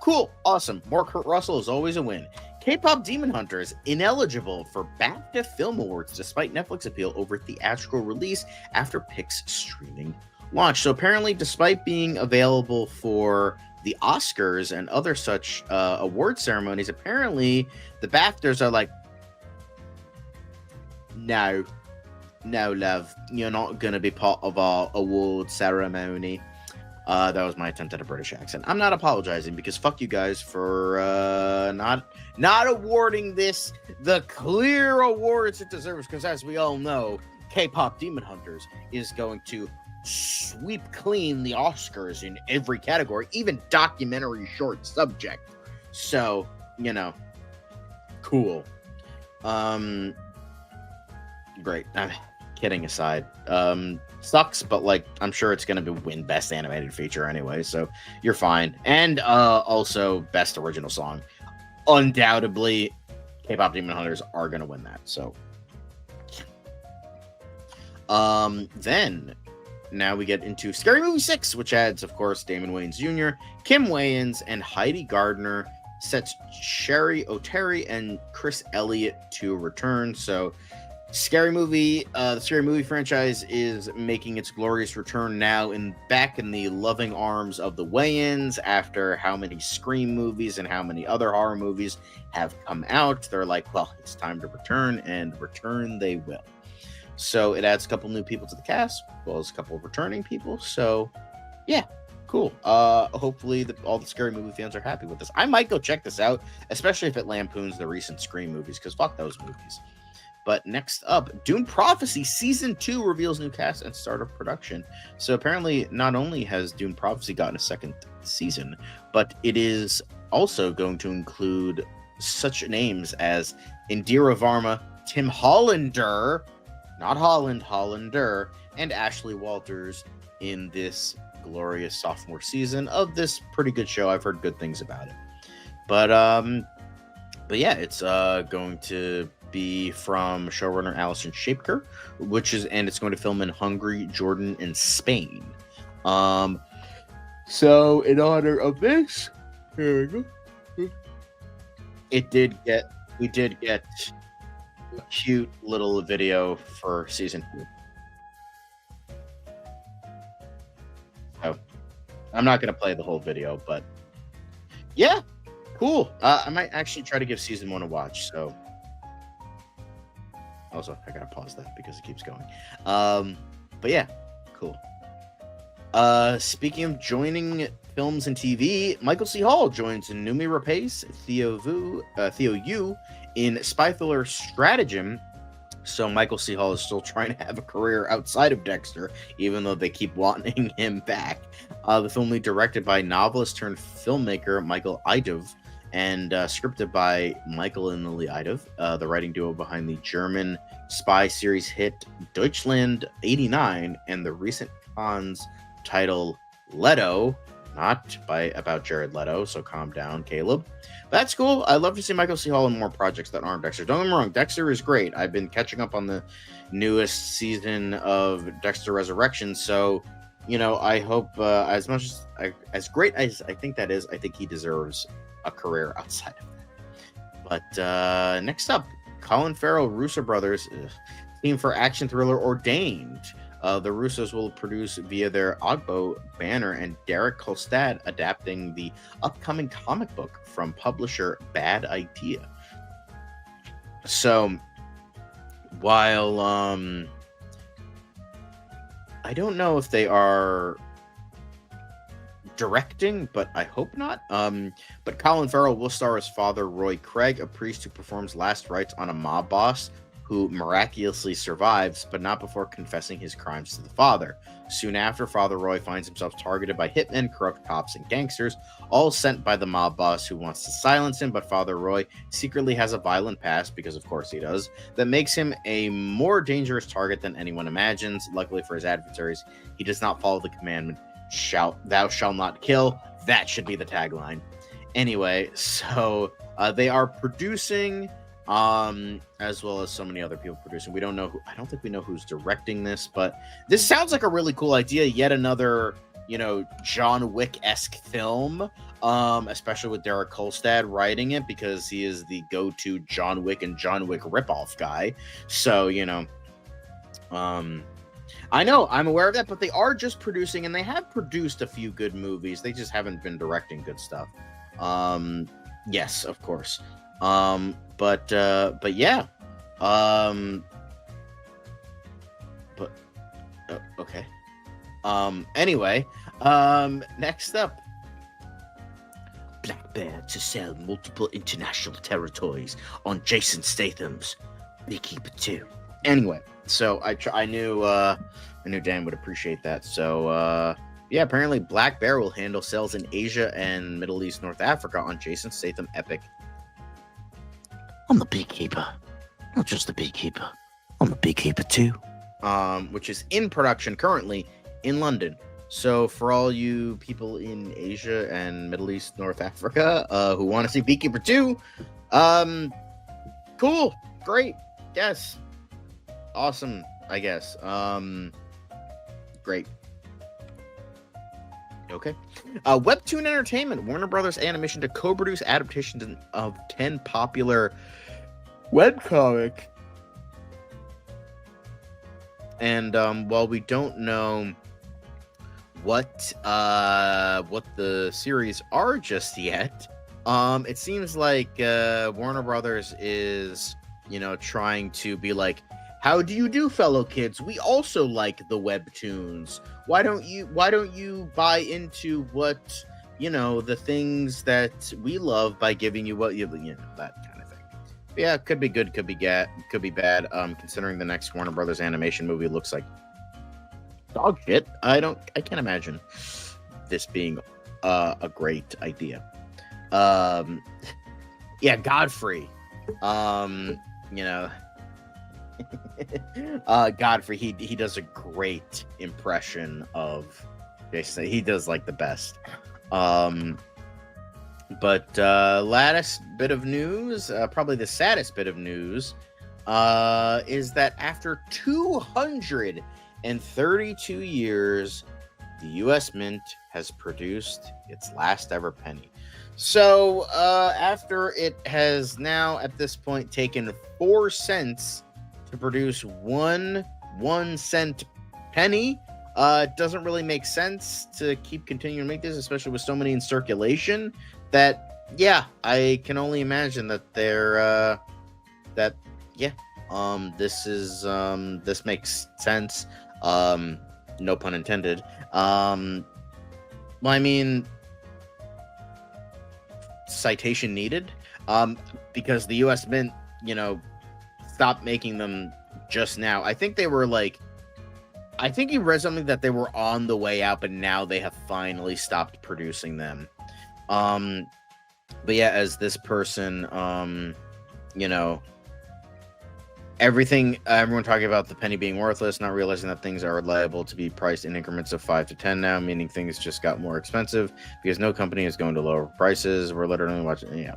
cool, awesome. More Kurt Russell is always a win. K-pop Demon Hunter is ineligible for BAFTA Film Awards despite Netflix appeal over theatrical release after Pix streaming launch. So apparently, despite being available for the Oscars and other such award ceremonies, apparently the BAFTAs are like, no, love, you're not going to be part of our award ceremony. That was my attempt at a British accent. I'm not apologizing because fuck you guys for not awarding this the clear awards it deserves, because as we all know, K-pop Demon Hunters is going to sweep clean the Oscars in every category, even documentary short subject. So, cool. Great. Kidding aside, sucks, but like I'm sure it's gonna win Best Animated Feature anyway, so you're fine. And also Best Original Song. Undoubtedly, K-pop Demon Hunters are gonna win that. So, then now we get into Scary Movie 6, which adds, of course, Damon Wayans Jr., Kim Wayans, and Heidi Gardner. Sets Sherry O'Terry and Chris Elliott to return. So, the Scary Movie franchise is making its glorious return now back in the loving arms of the Wayans after how many Scream movies and how many other horror movies have come out. They're like, well, it's time to return, and return they will. So it adds a couple new people to the cast, as well as a couple of returning people. So, yeah, cool. Hopefully all the Scary Movie fans are happy with this. I might go check this out, especially if it lampoons the recent Scream movies, because fuck those movies. But next up, Dune Prophecy Season 2 reveals new cast and start of production. So apparently, not only has Dune Prophecy gotten a second season, but it is also going to include such names as Indira Varma, Tim Hollander, not Holland, Hollander, and Ashley Walters in this glorious sophomore season of this pretty good show. I've heard good things about it. But yeah, it's going to be from showrunner Alison Shapker, and it's going to film in Hungary, Jordan, and Spain. So in honor of this, here we go. We did get a cute little video for season 2. So I'm not going to play the whole video, but yeah, cool. I might actually try to give season 1 a watch. So also, I gotta pause that because it keeps going. But yeah, cool. Speaking of joining films and TV, Michael C. Hall joins Noomi Rapace, Theo Yu in Spy Thriller Stratagem. So Michael C. Hall is still trying to have a career outside of Dexter, even though they keep wanting him back. The film will be directed by novelist turned filmmaker Michael Idov and scripted by Michael and Lily Idov, the writing duo behind the German spy series hit Deutschland 89 and the recent Cannes title Leto. not about Jared Leto, so calm down, Caleb. But that's cool. I love to see Michael C. Hall in more projects that aren't Dexter. Don't get me wrong, Dexter is great. I've been catching up on the newest season of Dexter Resurrection, so I hope as great as I think that is, I think he deserves a career outside of that. But next up, Colin Farrell, Russo brothers, team for action thriller Ordained. The Russos will produce via their Ogbo banner and Derek Kolstad adapting the upcoming comic book from publisher Bad Idea. So, while I don't know if they are directing, but I hope not. But Colin Farrell will star as Father Roy Craig, a priest who performs last rites on a mob boss who miraculously survives, but not before confessing his crimes to the father. Soon after, Father Roy finds himself targeted by hitmen, corrupt cops, and gangsters, all sent by the mob boss who wants to silence him, but Father Roy secretly has a violent past, because of course he does, that makes him a more dangerous target than anyone imagines. Luckily for his adversaries, he does not follow the commandment, thou shalt not kill. That should be the tagline. Anyway, so they are producing, as well as so many other people producing. We don't know I don't think we know who's directing this, but this sounds like a really cool idea. Yet another, John Wick-esque film, especially with Derek Kolstad writing it, because he is the go-to John Wick and John Wick ripoff guy. So, I know, I'm aware of that, but they are just producing, and they have produced a few good movies. They just haven't been directing good stuff. Yes, of course. But yeah. Okay. Anyway, next up, Black Bear to sell multiple international territories on Jason Statham's Beekeeper 2. Anyway, so I knew Dan would appreciate that. So yeah, apparently Black Bear will handle sales in Asia and Middle East, North Africa on Jason Statham epic. I'm the Beekeeper. Not just the Beekeeper. I'm the Beekeeper 2. Which is in production currently in London. So for all you people in Asia and Middle East, North Africa, who want to see Beekeeper 2, cool, great, yes, awesome, I guess. Great. Okay. Webtoon Entertainment, Warner Brothers Animation, to co-produce adaptations of 10 popular webcomic. And while we don't know what the series are just yet, it seems like Warner Brothers is, trying to be like, how do you do, fellow kids? We also like the webtoons. Why don't you buy into what, the things that we love by giving you what that kind of thing. But yeah, could be good, could be bad. Considering the next Warner Brothers animation movie looks like dog shit. I can't imagine this being a great idea. Yeah, Godfrey. Godfrey, he does a great impression of Jason. He does like the best. But latest bit of news, probably the saddest bit of news, is that after 232 years, the U.S. Mint has produced its last ever penny. So after it has now at this point taken 4 cents to produce one 1-cent penny, it doesn't really make sense to keep continuing to make this, especially with so many in circulation. That, yeah, I can only imagine that they're this makes sense. No pun intended. Well, I mean, citation needed, because the U.S. Mint, stopped making them just now. I think they were I think you read something that they were on the way out, but now they have finally stopped producing them. But yeah, as this person, everyone talking about the penny being worthless, not realizing that things are liable to be priced in increments of 5 to 10 now, meaning things just got more expensive because no company is going to lower prices. We're literally watching, yeah.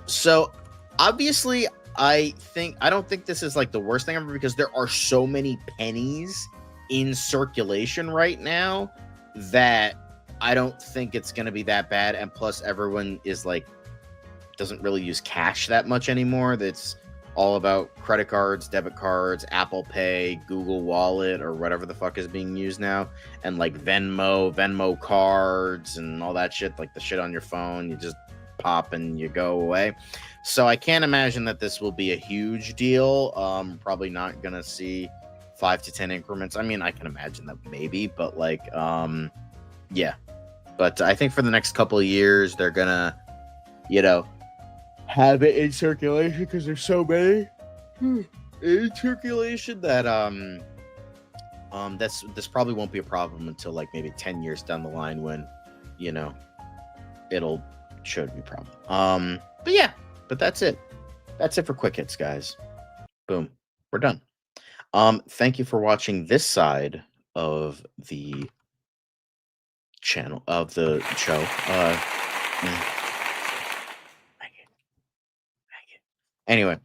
So obviously, I don't think this is like the worst thing ever because there are so many pennies in circulation right now that I don't think it's going to be that bad. And plus, everyone is like doesn't really use cash that much anymore. That's all about credit cards, debit cards, Apple Pay, Google Wallet, or whatever the fuck is being used now, and like Venmo cards, and all that shit. Like the shit on your phone, you just pop and you go away. So I can't imagine that this will be a huge deal. Probably not gonna see 5 to 10 increments. I mean, I can imagine that maybe, but like, yeah. But I think for the next couple of years, they're gonna, have it in circulation because there's so many in circulation that this probably won't be a problem until like maybe 10 years down the line when it'll should be a problem. But that's it for quick hits, guys. Boom, we're done. Thank you for watching this side of the channel of the show. Anyway,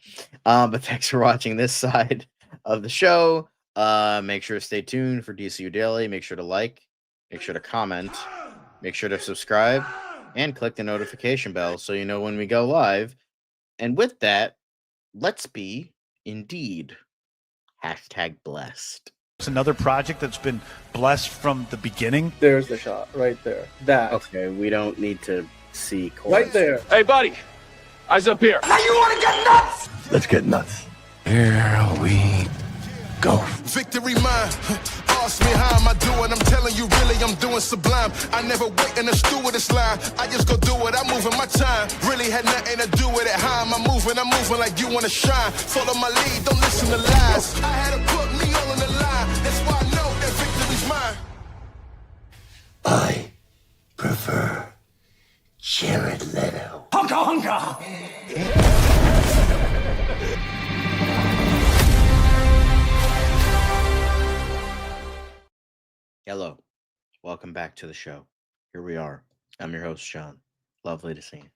but thanks for watching this side of the show. Make sure to stay tuned for DCU Daily. Make sure to like, make sure to comment, make sure to subscribe, and click the notification bell so you know when we go live. And with that, let's be indeed #blessed. It's another project that's been blessed from the beginning. There's the shot right there. That. Okay, we don't need to see right there. Hey, buddy. Eyes up here. Now you want to get nuts? Let's get nuts. Here we go. Victory mine. Ask me how am I doing? I'm telling you, really, I'm doing sublime. I never wait in the stewardess line. I just go do it. I'm moving my time. Really had nothing to do with it. How am I moving? I'm moving like you want to shine. Follow my lead. Don't listen to lies. I had to put me all in the line. That's why I know that victory's mine. I prefer Jared Leto. Hunka hunka! Hello, welcome back to the show. Here we are. I'm your host, Sean. Lovely to see you.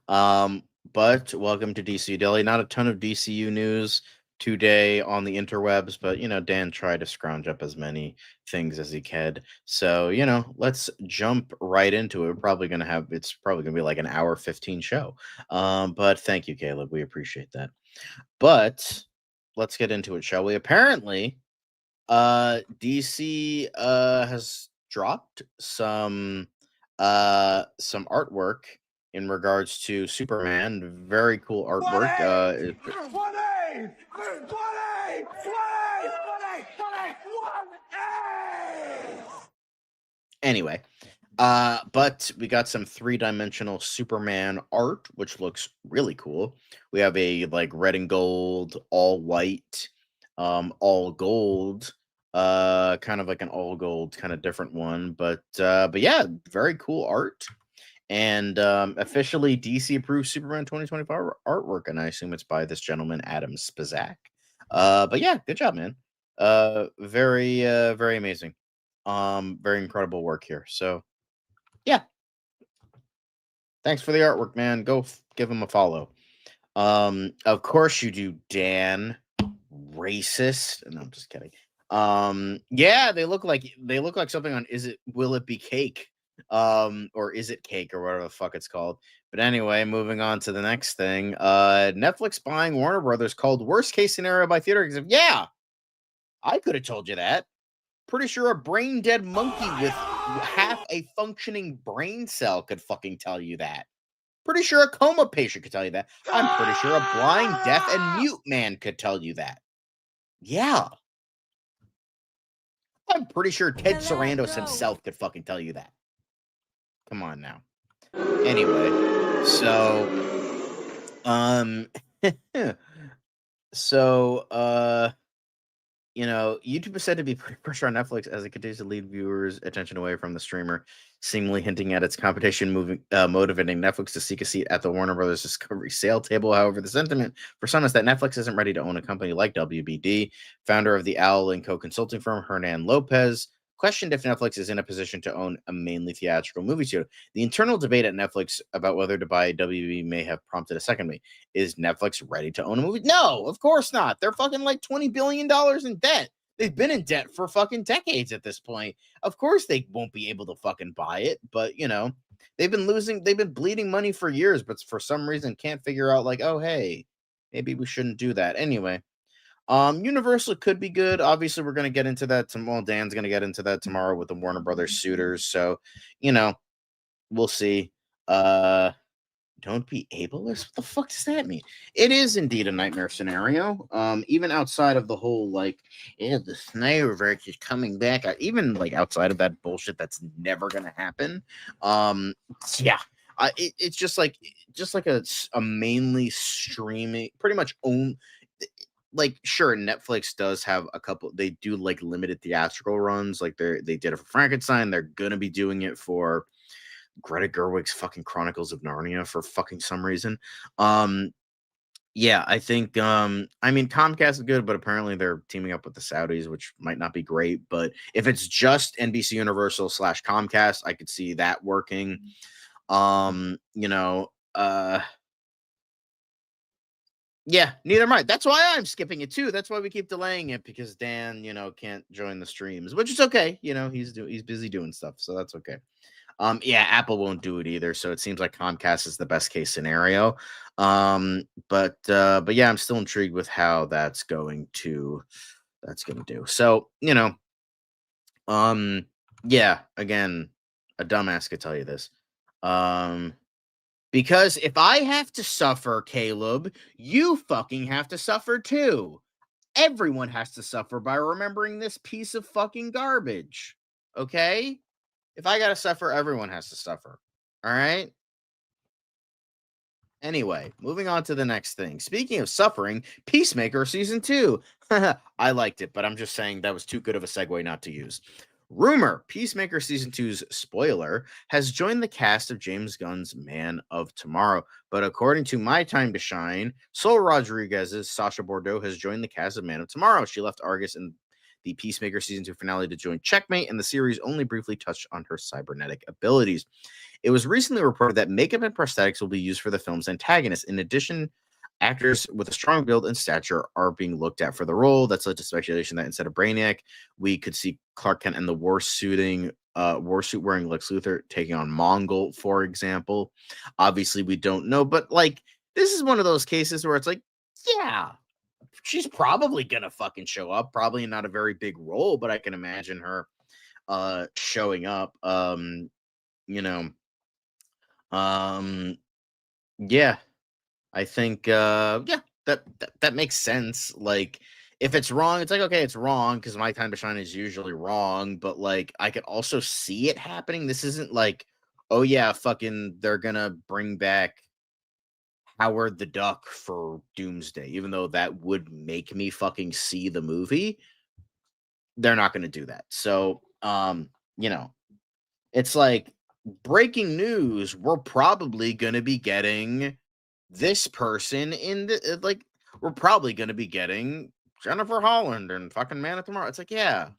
But welcome to DCU Daily. Not a ton of DCU news today on the interwebs, but Dan tried to scrounge up as many things as he could. So let's jump right into it. It's probably gonna be like an hour 15 show. But thank you, Caleb. We appreciate that. But let's get into it, shall we? Apparently, DC has dropped some artwork in regards to Superman. Very cool artwork. Anyway, but we got some 3-dimensional Superman art, which looks really cool. We have a like red and gold, all white, all gold, kind of like an all gold kind of different one, but yeah, very cool art. And officially DC approved Superman 2025 artwork, and I assume it's by this gentleman Adam Spizak. But yeah, good job, man. Very amazing. Very incredible work here. So yeah, thanks for the artwork, man. Go give him a follow. Of course you do, Dan. Racist. No, I'm just kidding. Yeah, they look like something on Will It Be Cake? Or Is It Cake, or whatever the fuck it's called. But anyway, moving on to the next thing. Netflix buying Warner Brothers called worst case scenario by theater executive. Yeah, I could have told you that. Pretty sure a brain dead monkey with half a functioning brain cell could fucking tell you that. Pretty sure a coma patient could tell you that. I'm pretty sure a blind, deaf, and mute man could tell you that. Yeah. I'm pretty sure Ted Sarandos himself could fucking tell you that. Come on now. Anyway, so YouTube is said to be putting pressure on Netflix as it continues to lead viewers' attention away from the streamer, seemingly hinting at its competition motivating Netflix to seek a seat at the Warner Brothers Discovery sale table. However, the sentiment for some is that Netflix isn't ready to own a company like WBD. Founder of the Owl & Co. consulting firm, Hernan Lopez, questioned if Netflix is in a position to own a mainly theatrical movie studio. The internal debate at Netflix about whether to buy WB may have prompted a second me. Is Netflix ready to own a movie? No, of course not. They're fucking like $20 billion in debt. They've been in debt for fucking decades at this point. Of course they won't be able to fucking buy it, but they've been bleeding money for years, but for some reason can't figure out like, oh hey, maybe we shouldn't do that. Anyway, Universal could be good. Obviously, we're gonna get into that. Well, Dan's gonna get into that tomorrow with the Warner Brothers suitors. So, we'll see. Don't be ableist. What the fuck does that mean? It is indeed a nightmare scenario. Even outside of the whole the Snyderverse is coming back. Even like outside of that bullshit, that's never gonna happen. Yeah. It's just like a mainly streaming, pretty much own. Like, sure, Netflix does have a couple. They do like limited theatrical runs. Like they did it for Frankenstein. They're gonna be doing it for Greta Gerwig's fucking Chronicles of Narnia for fucking some reason. Yeah, I think Comcast is good, but apparently they're teaming up with the Saudis, which might not be great. But if it's just NBC Universal / Comcast, I could see that working. Yeah, neither am I. That's why I'm skipping it too. That's why we keep delaying it, because Dan, can't join the streams, which is okay. He's busy doing stuff, so that's okay. Yeah, Apple won't do it either, so it seems like Comcast is the best case scenario. But yeah, I'm still intrigued with how that's going to do. So, yeah, again, a dumbass could tell you this. Because if I have to suffer, Caleb, you fucking have to suffer too. Everyone has to suffer by remembering this piece of fucking garbage. Okay? If I gotta suffer, everyone has to suffer. All right? Anyway, moving on to the next thing. Speaking of suffering, Peacemaker Season 2. I liked it, but I'm just saying that was too good of a segue not to use. Rumor, Peacemaker Season 2's spoiler has joined the cast of James Gunn's Man of Tomorrow. But according to My Time to Shine, Sol Rodriguez's Sasha Bordeaux has joined the cast of Man of Tomorrow. She left Argus in the Peacemaker Season 2 finale to join Checkmate, and the series only briefly touched on her cybernetic abilities. It was recently reported that makeup and prosthetics will be used for the film's antagonist. In addition, actors with a strong build and stature are being looked at for the role. That's led to speculation that instead of Brainiac, we could see Clark Kent and the war suit wearing Lex Luthor taking on Mongol, for example. Obviously, we don't know, but like, this is one of those cases where it's like, yeah, she's probably gonna fucking show up. Probably not a very big role, but I can imagine her showing up. Yeah, I think that makes sense. Like, if it's wrong, it's like, okay, it's wrong, because My Time to Shine is usually wrong, but like, I could also see it happening. This isn't like, oh yeah, fucking they're gonna bring back Howard the Duck for Doomsday, even though that would make me fucking see the movie. They're not gonna do that. So it's like, breaking news, we're probably gonna be getting this person in the we're probably gonna be getting Jennifer Holland and fucking Man of Tomorrow. It's like, yeah,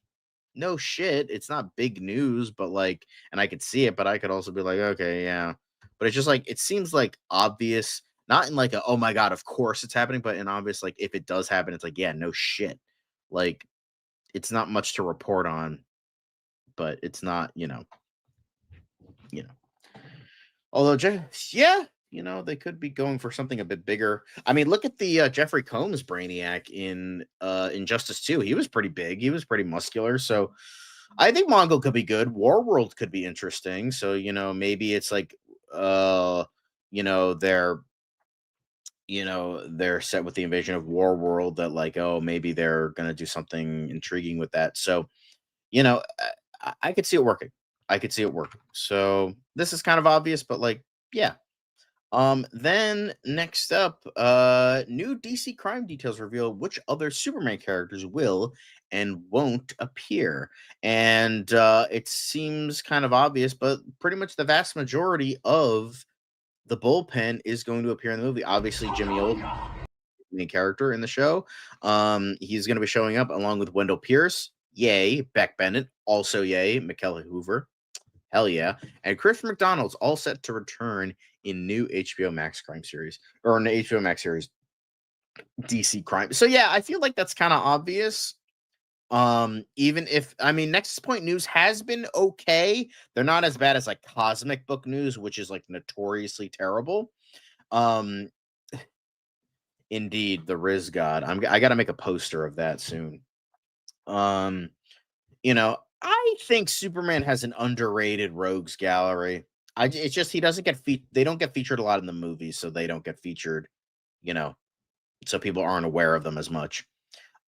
no shit. It's not big news, but like, and I could see it, but I could also be like, okay, yeah. But it's just like, it seems like obvious, not in like a, oh my God, of course it's happening, but in obvious, like, if it does happen, it's like, yeah, no shit. Like, it's not much to report on, but it's not, although, yeah, they could be going for something a bit bigger. I mean, look at the Jeffrey Combs Brainiac in Injustice 2. He was pretty big. He was pretty muscular. So I think Mongol could be good. Warworld could be interesting. So, maybe it's like, they're set with the invasion of Warworld, that like, oh, maybe they're going to do something intriguing with that. So, I could see it working. So this is kind of obvious, but like, yeah. Then next up, new DC crime details reveal which other Superman characters will and won't appear. And it seems kind of obvious, but pretty much the vast majority of the bullpen is going to appear in the movie. Obviously, Jimmy Olsen, main character in the show. He's going to be showing up along with Wendell Pierce. Yay. Beck Bennett. Also yay. McKellar Hoover. Hell yeah. And Chris McDonald's all set to return in new HBO Max crime series, or an HBO Max series, DC crime. So yeah, I feel like that's kind of obvious. Even if, I mean, Nexus Point News has been okay. They're not as bad as like Cosmic Book News, which is like notoriously terrible. Indeed, the Riz God. I got to make a poster of that soon. You know, I think Superman has an underrated rogues gallery. It's just he doesn't get they don't get featured a lot in the movies, so they don't get featured, you know, so people aren't aware of them as much.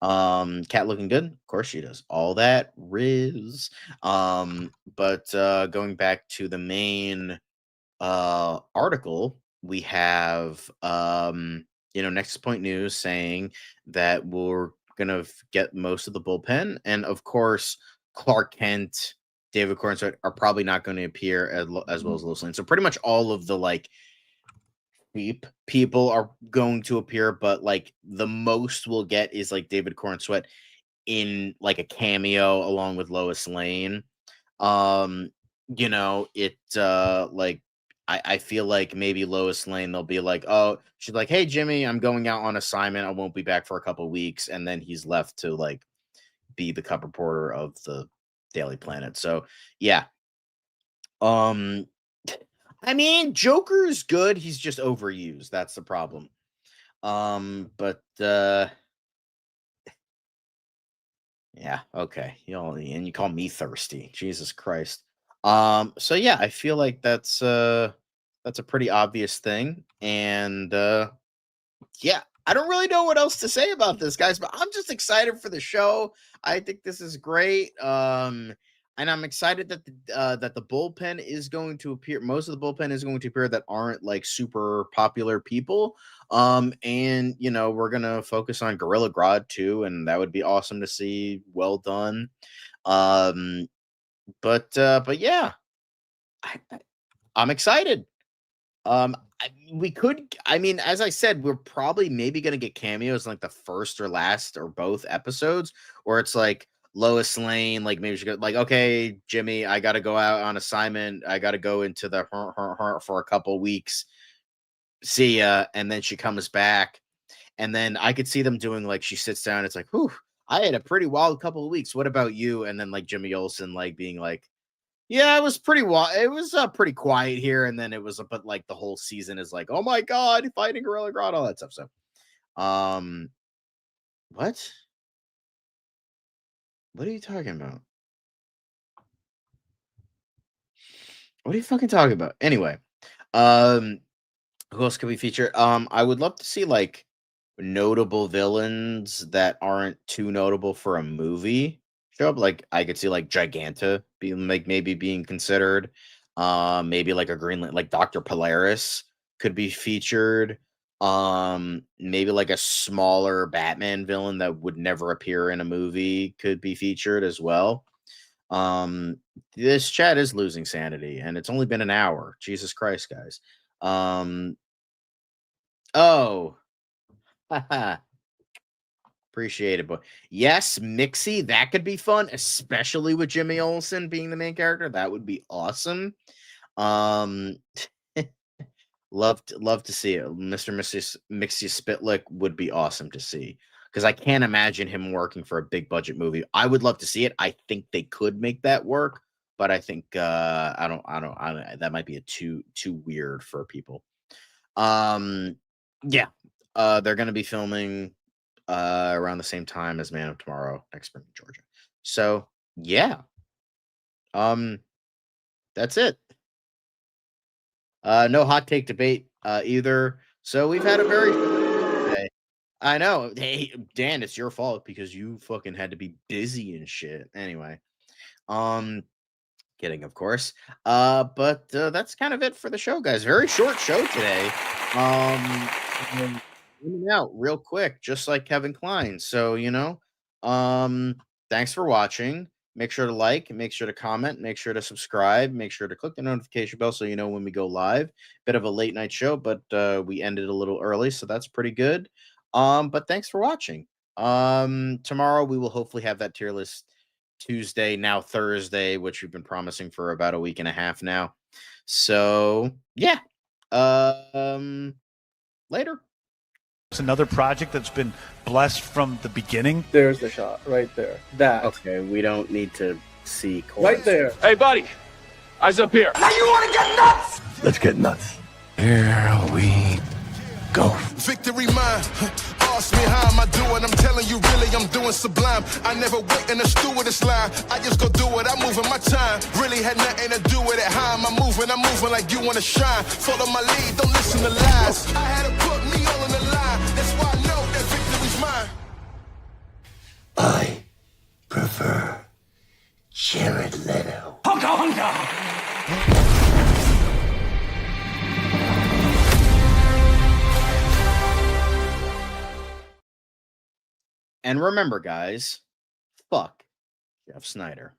Cat looking good? Of course she does. All that Riz. But going back to the main article, we have Nexus Point News saying that we're gonna get most of the bullpen, and of course Clark Kent, David Cornswet are probably not going to appear as well as Lois Lane. So pretty much all of the like people are going to appear, but like the most we'll get is like David Cornswet in like a cameo along with Lois Lane. Like I feel like maybe Lois Lane, they'll be like, oh, she's like, hey Jimmy, I'm going out on assignment. I won't be back for a couple weeks, and then he's left to like be the cub reporter of the Daily Planet. So yeah. I mean, Joker's good. He's just overused. That's the problem. But yeah, okay. And you call me thirsty. Jesus Christ. So yeah, I feel like that's a pretty obvious thing. And yeah, I don't really know what else to say about this, guys, but I'm just excited for the show. I think this is great. And I'm excited that the bullpen is going to appear. Most of the bullpen is going to appear that aren't like super popular people. And we're gonna focus on Gorilla Grodd too, and that would be awesome to see. Well done. But yeah, I'm excited. I mean, as I said, we're probably maybe going to get cameos in like the first or last or both episodes, or it's like Lois Lane, like maybe she go like, okay, Jimmy, I got to go out on assignment. I got to go into the for a couple weeks. See ya. And then she comes back. And then I could see them doing like, she sits down. It's like, whew, I had a pretty wild couple of weeks. What about you? And then like Jimmy Olsen, like being like, yeah, it was pretty wild. It was pretty quiet here, and then it was, but like the whole season is like, oh my god, fighting Gorilla Grodd, all that stuff. So, what? What are you talking about? What are you fucking talking about? Anyway, who else could we feature? I would love to see like notable villains that aren't too notable for a movie show up. Like I could see like Giganta being like maybe being considered. Maybe like a like Dr. Polaris could be featured. Maybe like a smaller Batman villain that would never appear in a movie could be featured as well. This chat is losing sanity, and it's only been an hour. Jesus Christ, guys. Oh. Appreciate it, but yes, Mixie, that could be fun, especially with Jimmy Olsen being the main character. That would be awesome. Love to see it. Mr. Mixie Spitlick would be awesome to see, because I can't imagine him working for a big budget movie. I would love to see it. I think they could make that work, but I think I don't that might be too weird for people. Yeah. They're going to be filming around the same time as Man of Tomorrow next spring in Georgia. So yeah. That's it. No hot take debate either. So we've had a very day. I know. Hey, Dan, it's your fault because you fucking had to be busy and shit. Anyway. Can Kidding, of course. But that's kind of it for the show, guys. Very short show today. In and out real quick, just like Kevin Kline. So, thanks for watching. Make sure to like, make sure to comment, make sure to subscribe, make sure to click the notification bell so you know when we go live. Bit of a late night show, but we ended a little early, so that's pretty good. But thanks for watching. Tomorrow we will hopefully have that tier list Tuesday, now Thursday, which we've been promising for about a week and a half now. So yeah. Later. It's another project that's been blessed from the beginning. There's the shot right there. That. Okay, we don't need to see chorus. Right there. Hey, buddy. Eyes up here. Now you want to get nuts? Let's get nuts. Here we go. Victory mine. Ask me how am I doing? I'm telling you, really, I'm doing sublime. I never wait in the stewardess line. I just go do it. I'm moving my time. Really had nothing to do with it. How am I moving? I'm moving like you want to shine. Follow my lead. Don't listen to lies. I had to put me all on the line. That's why I know that victory's mine. I prefer Jared Leto. Hunka, hunka. And remember, guys, fuck Jeff Snyder.